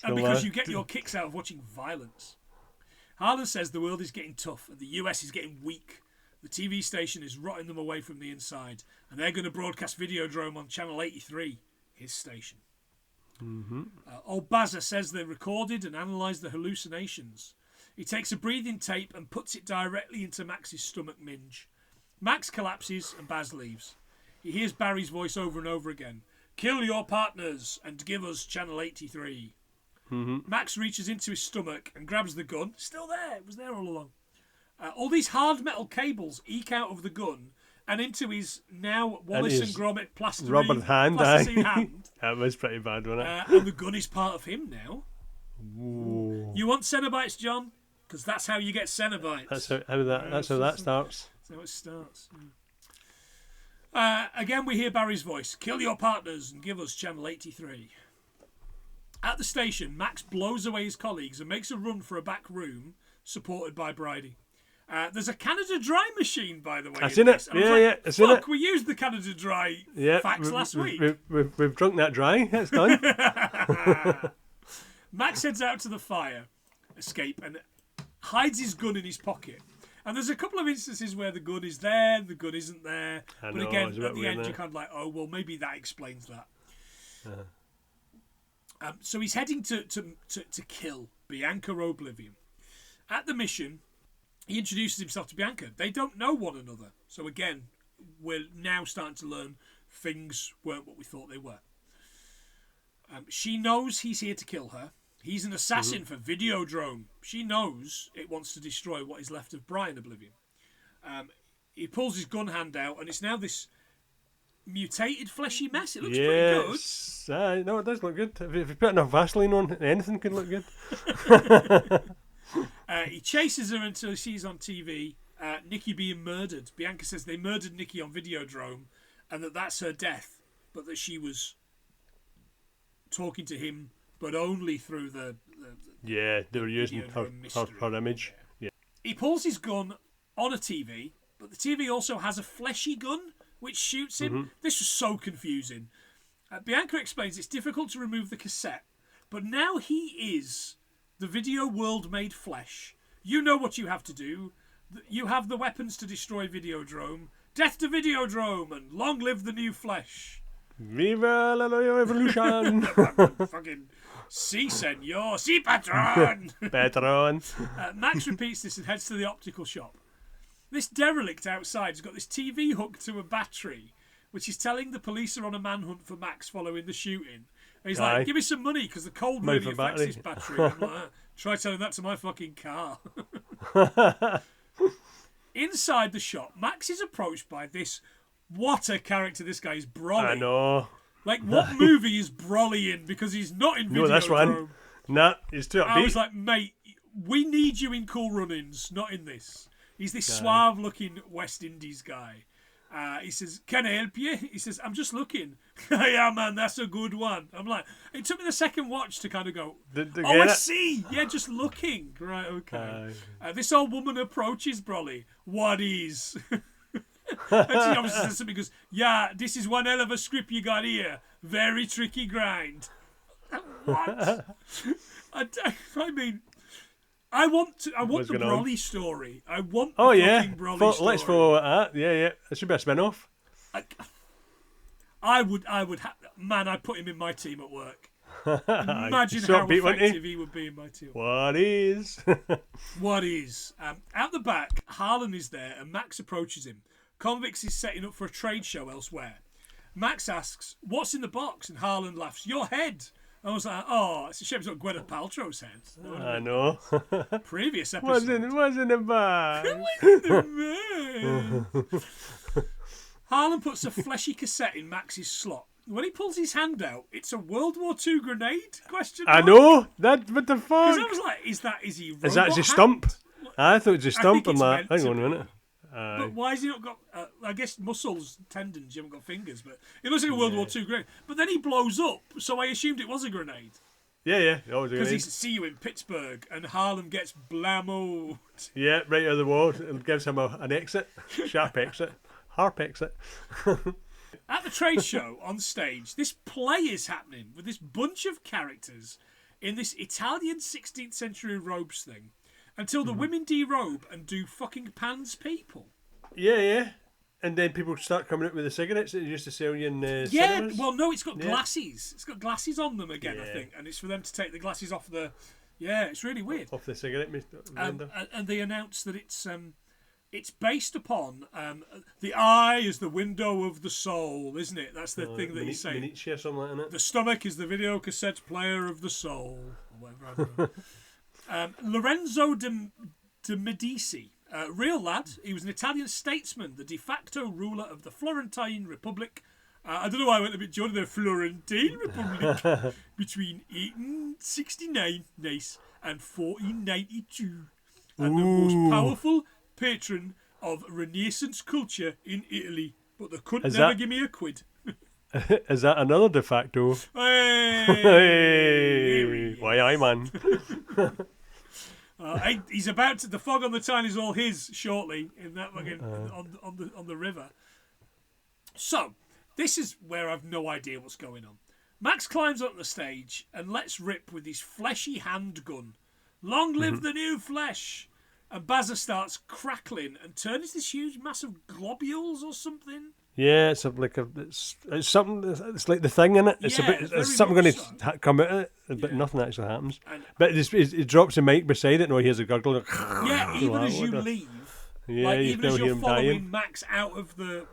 And So, because you get your kicks out of watching violence. Harlan says the world is getting tough and the US is getting weak. The TV station is rotting them away from the inside, and they're going to broadcast Videodrome on Channel 83, his station. Old Bazza says they recorded and analysed the hallucinations. He takes a breathing tape and puts it directly into Max's stomach minge. Max collapses and Baz leaves. He hears Barry's voice over and over again. Kill your partners and give us Channel 83. Max reaches into his stomach and grabs the gun. Still there. It was there all along. All these hard metal cables eke out of the gun and into his now Wallace and his Gromit rubber hand, plasticine aye. hand. That was pretty bad, wasn't it? And the gun is part of him now. Ooh. You want Cenobites, John? Because that's how you get Cenobites. That's how that starts. That's how it starts. Again, we hear Barry's voice. Kill your partners and give us Channel 83. At the station, Max blows away his colleagues and makes a run for a back room, supported by Bridie. There's a Canada Dry machine, by the way. I've seen it. Yeah, I've seen Fuck, it. we used the Canada Dry facts last week. We've drunk that dry. It's done. Max heads out to the fire escape and hides his gun in his pocket. And there's a couple of instances where the gun is there, the gun isn't there. I But know, again, it's a bit at the weird, end, isn't you're it? kind of like, oh, well, maybe that explains that. So he's heading to kill Bianca Oblivion. At the mission, he introduces himself to Bianca. They don't know one another. So again, we're now starting to learn things weren't what we thought they were. She knows he's here to kill her. He's an assassin for Videodrome. She knows it wants to destroy what is left of Brian Oblivion. He pulls his gun hand out, and it's now this mutated fleshy mess. It looks pretty good. Yes. No, it does look good. If you put enough Vaseline on, anything could look good. He chases her until he sees on TV Nikki being murdered. Bianca says they murdered Nikki on Videodrome and that's her death, but that she was talking to him, but only through the Yeah, they were using Videodrome her image. Yeah. He pulls his gun on a TV, but the TV also has a fleshy gun which shoots him. This was so confusing. Bianca explains it's difficult to remove the cassette, but now he is the video world made flesh. You know what you have to do. You have the weapons to destroy Videodrome. Death to Videodrome and long live the new flesh. Viva la revolution! Fucking si senor, si patron. Patron. Max repeats this and heads to the optical shop. This derelict outside has got this TV hooked to a battery, which is telling the police are on a manhunt for Max following the shooting. And he's like, give me some money because the cold Money really for affects battery. this battery. I'm like, try telling that to my fucking car. Inside the shop, Max is approached by this. What a character this guy is, Brolly. I know. Like, what movie is Brolly in? Because he's not in Videodrome. No, this one. Nah, he's too upbeat. I was like, mate, we need you in Cool Runnings, not in this. He's this suave-looking West Indies guy. He says, can I help you? He says, I'm just looking. Yeah, man, that's a good one. I'm like, it took me the second watch to kind of go, I see. Yeah, just looking. Right, okay. This old woman approaches Brolly. What is? And she obviously says something, goes, yeah, this is one hell of a script you got here. Very tricky grind. What? I mean, I want the Brolly story. I want the fucking Brolly story. Let's follow that. Yeah. It should be a spin-off. I would man, I'd put him in my team at work. Imagine how effective he would be in my team. What is? What is? Out the back, Harlan is there and Max approaches him. Convicts is setting up for a trade show elsewhere. Max asks, what's in the box? And Harlan laughs, your head. I was like, oh, it's a shame it's not Gwyneth Paltrow's head. I know. Previous episode. What's in the bag? Harlan puts a fleshy cassette in Max's slot. When he pulls his hand out, it's a World War II grenade? Question mark? I know. What the fuck? Because I was like, is he robot Is that his hand? stump? I thought it was a stump. I'm like, hang on a minute. But why has he not got, I guess, muscles, tendons, you haven't got fingers, but it looks like a World War II grenade. But then he blows up, so I assumed it was a grenade. Yeah. Because he's see you in Pittsburgh, and Harlan gets blammoed. Yeah, right out of the wall. It gives him an exit. Sharp exit. Harp exit. At the trade show, on stage, this play is happening with this bunch of characters in this Italian 16th century robes thing until the women derobe and do fucking pans people. Yeah. And then people start coming out with the cigarettes that they used to sell you in cinemas. Well, no, it's got glasses. It's got glasses on them again, I think. And it's for them to take the glasses off the... Yeah, it's really weird. Off the cigarette vendor. And they announce that it's based upon the eye is the window of the soul, isn't it? That's the thing that he's saying. Nietzsche or something like that. The stomach is the video cassette player of the soul, or whatever. I don't know. Lorenzo de Medici, real lad. He was an Italian statesman, the de facto ruler of the Florentine Republic. I don't know why I went a bit Jordan there. Florentine Republic between 1869, nice, and 1492, and the most powerful patron of Renaissance culture in Italy, but they could never give me a quid. Is that another de facto? Hey! Why, aye, man. He's about to. The fog on the Tyne is all his shortly in that fucking on the river. So this is where I've no idea what's going on. Max climbs up the stage and lets rip with his fleshy handgun. Long live the new flesh! And Bazza starts crackling and turns this huge mass of globules or something. Yeah, it's like it's something. It's like the thing in it. It's it's something going to come out of it, but nothing actually happens. But it drops a mic beside it, and all he hears a gurgle. Yeah, even as you leave, even as you're following Max out of the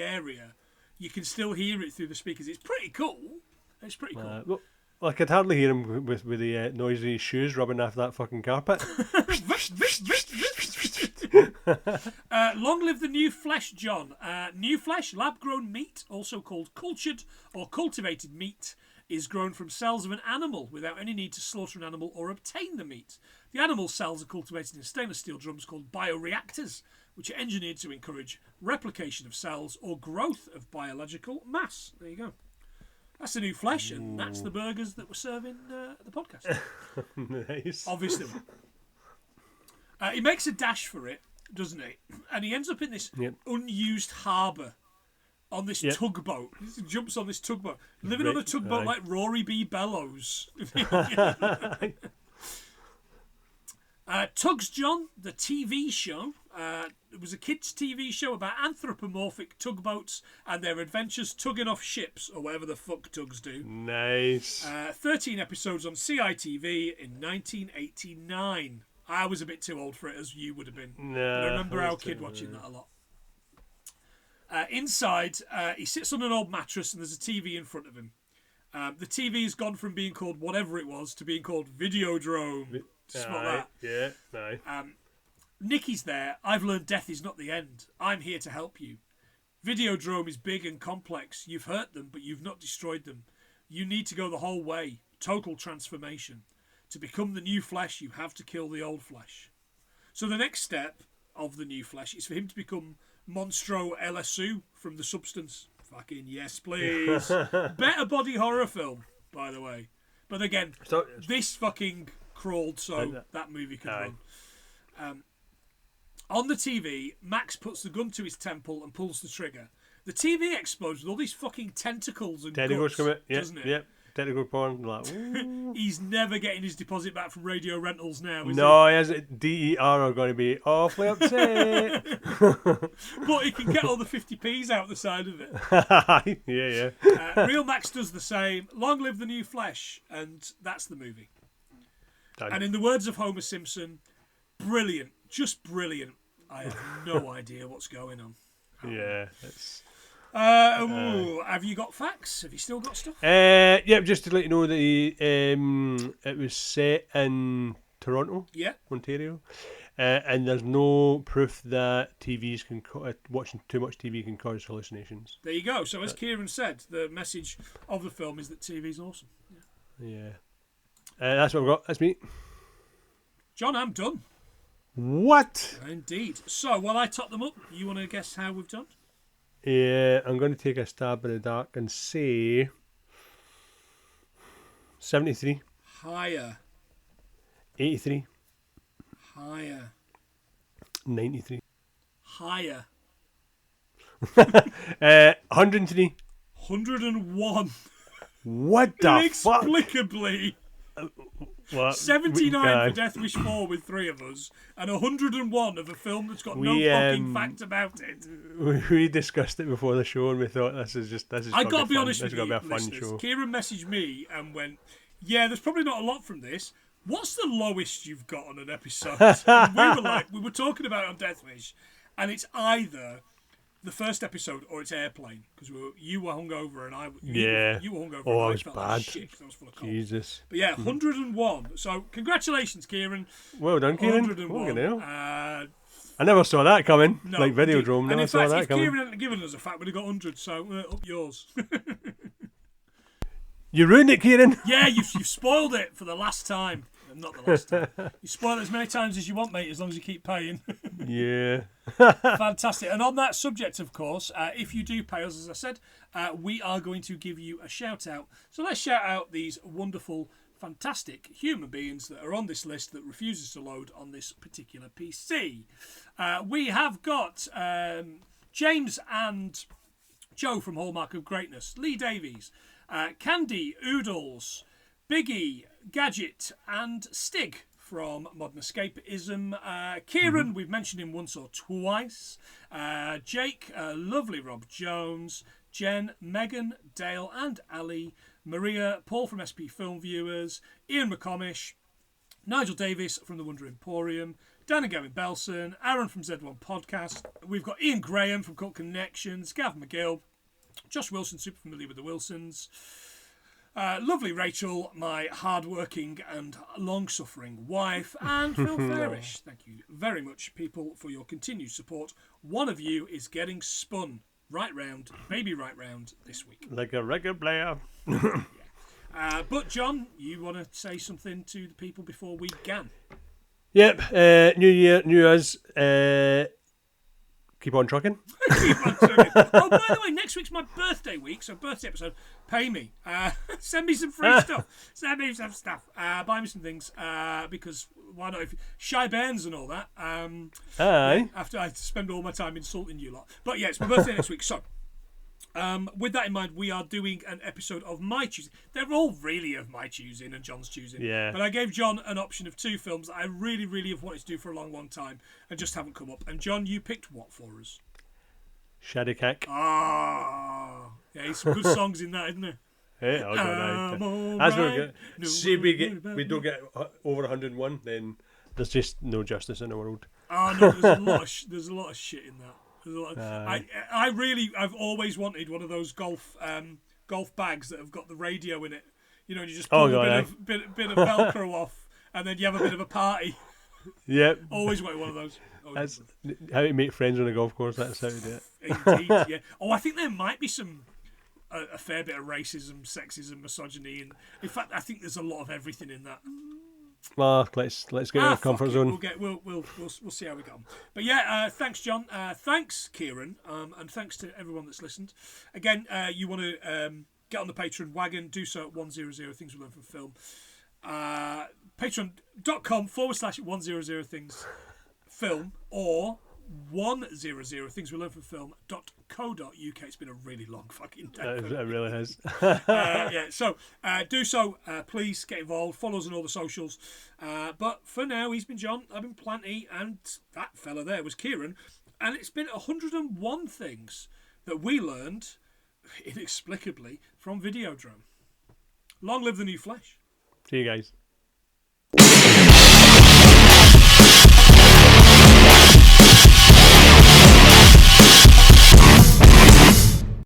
area, you can still hear it through the speakers. It's pretty cool. Well, I could hardly hear him with the noisy shoes rubbing off that fucking carpet. Long live the new flesh, John. New flesh, lab-grown meat, also called cultured or cultivated meat, is grown from cells of an animal without any need to slaughter an animal or obtain the meat. The animal cells are cultivated in stainless steel drums called bioreactors, which are engineered to encourage replication of cells or growth of biological mass. There you go. That's the new flesh, and that's the burgers that we're serving at the podcast. Nice. Obviously. He makes a dash for it, doesn't he? And he ends up in this unused harbour on this tugboat. He jumps on this tugboat. Living on a tugboat like Rory B. Bellows. Tugs John, the TV show. It was a kids' TV show about anthropomorphic tugboats and their adventures tugging off ships, or whatever the fuck tugs do. Nice. 13 episodes on CITV in 1989. I was a bit too old for it, as you would have been. No, I remember our kid watching that a lot. Inside, he sits on an old mattress and there's a TV in front of him. The TV has gone from being called whatever it was to being called Videodrome. Spot that. Yeah, no. Nikki's there. I've learned death is not the end. I'm here to help you. Videodrome is big and complex. You've hurt them, but you've not destroyed them. You need to go the whole way. Total transformation. To become the new flesh, you have to kill the old flesh. So the next step of the new flesh is for him to become Monstro LSU from The Substance. Fucking yes, please. Better body horror film, by the way. But again, this fucking crawled so that movie could run. On the TV, Max puts the gun to his temple and pulls the trigger. The TV explodes with all these fucking tentacles and Tentacles guts, come out. Yep, doesn't it? Yep. Tentacle porn. Like, ooh. He's never getting his deposit back from radio rentals now, is No, he has DER are going to be awfully upset. But he can get all the 50p's out the side of it. yeah. Real Max does the same. Long live the new flesh. And that's the movie. Done. And in the words of Homer Simpson, brilliant. Just brilliant. I have no idea what's going on. Yeah, it's... Have you got facts? Have you still got stuff? Yeah, just to let you know that it was set in Toronto, Yeah. Ontario, and there's no proof that TVs can watching too much TV can cause hallucinations. There you go. So as Kieran said, the message of the film is that TV's awesome. Yeah. That's what I've got. That's me. John, I'm done. What? Indeed. So while I top them up, you want to guess how we've done? Yeah, I'm going to take a stab in the dark and say 73, Higher. 83, Higher. 93, Higher. 103. 101. What the fuck? Inexplicably. What? 79 for Death Wish 4 with 3 of us, and 101 of a film that's got no fucking fact about it. We discussed it before the show, and we thought this is. I gotta be honest with This is you, gonna be a fun listeners. show. Kieran messaged me and went, "Yeah, there's probably not a lot from this. What's the lowest you've got on an episode?" And we were talking about it on Death Wish, and it's either the first episode or it's Airplane, because you were hungover and you were hungover. Oh, and it was felt bad. Like shit 'cause I was full of cold. Jesus. But yeah, 101. So congratulations, Kieran. Well done, Kieran. 101. Fucking hell. I never saw that coming. No, Like Videodrome, and never in saw fact, that if coming. Kieran hadn't given us a fact, we'd have got 100. So up yours. You ruined it, Kieran. Yeah, you've spoiled it for the last time. Not the last time. You spoil it as many times as you want, mate, as long as you keep paying. Yeah. Fantastic. And on that subject, of course, if you do pay us, as I said, we are going to give you a shout out. So let's shout out these wonderful, fantastic human beings that are on this list that refuses to load on this particular PC. We have got James and Joe from Hallmark of Greatness, Lee Davies, Candy Oodles, Biggie, Gadget, and Stig from Modern Escapism. Kieran, we've mentioned him once or twice. Jake, lovely Rob Jones, Jen, Megan, Dale, and Ali. Maria, Paul from SP Film Viewers, Ian McComish, Nigel Davis from The Wonder Emporium, Dan and Gavin Belson, Aaron from Z1 Podcast. We've got Ian Graham from Cult Connections, Gav McGill, Josh Wilson, super familiar with the Wilsons. Lovely Rachel, my hard-working and long-suffering wife, and Phil Fairish. Thank you very much, people, for your continued support. One of you is getting spun right round, baby right round, this week. Like a record player. But, John, you want to say something to the people before we begin? Yep. New year, new us. Keep on trucking. Keep on trucking. Oh, by the way, next week's my birthday week, so birthday episode. Pay me. Send me some free stuff. Send me some stuff. Buy me some things. Because why not? If Shy Bairns and all that. Aye. After I spend all my time insulting you lot. But yeah, it's my birthday next week. So, with that in mind, we are doing an episode of my choosing. They're all really of my choosing and John's choosing. Yeah. But I gave John an option of 2 films that I really, really have wanted to do for a long, long time and just haven't come up. And John, you picked what for us? Shadowcack. Ah, yeah, some good songs in that, isn't there? Hey, I'll go now. That's what we get. See, we don't get over 101, then there's just no justice in the world. Oh no, there's a lot of shit in that. There's a lot of, I've always wanted one of those golf bags that have got the radio in it. You know, and you just pull a bit of Velcro off, and then you have a bit of a party. Yep. Always wanted one of those. That's how to make friends on a golf course. That's how to do it. Indeed, yeah. Oh, I think there might be a fair bit of racism, sexism, misogyny, and in fact, I think there's a lot of everything in that. Well, let's get out of the comfort zone. We'll see how we go on. But yeah, thanks, John. Thanks, Kieran, and thanks to everyone that's listened. Again, you want to get on the Patreon wagon? Do so at 100 Things We Learn from Film. Patreon.com/100 Things film or 100 things we learned from film.co.uk. It's been a really long fucking day. It really has. Yeah, so do so. Please get involved. Follow us on all the socials. But for now, he's been John, I've been Planty, and that fella there was Kieran. And it's been 101 things that we learned, inexplicably, from Videodrome. Long live the new flesh. See you guys.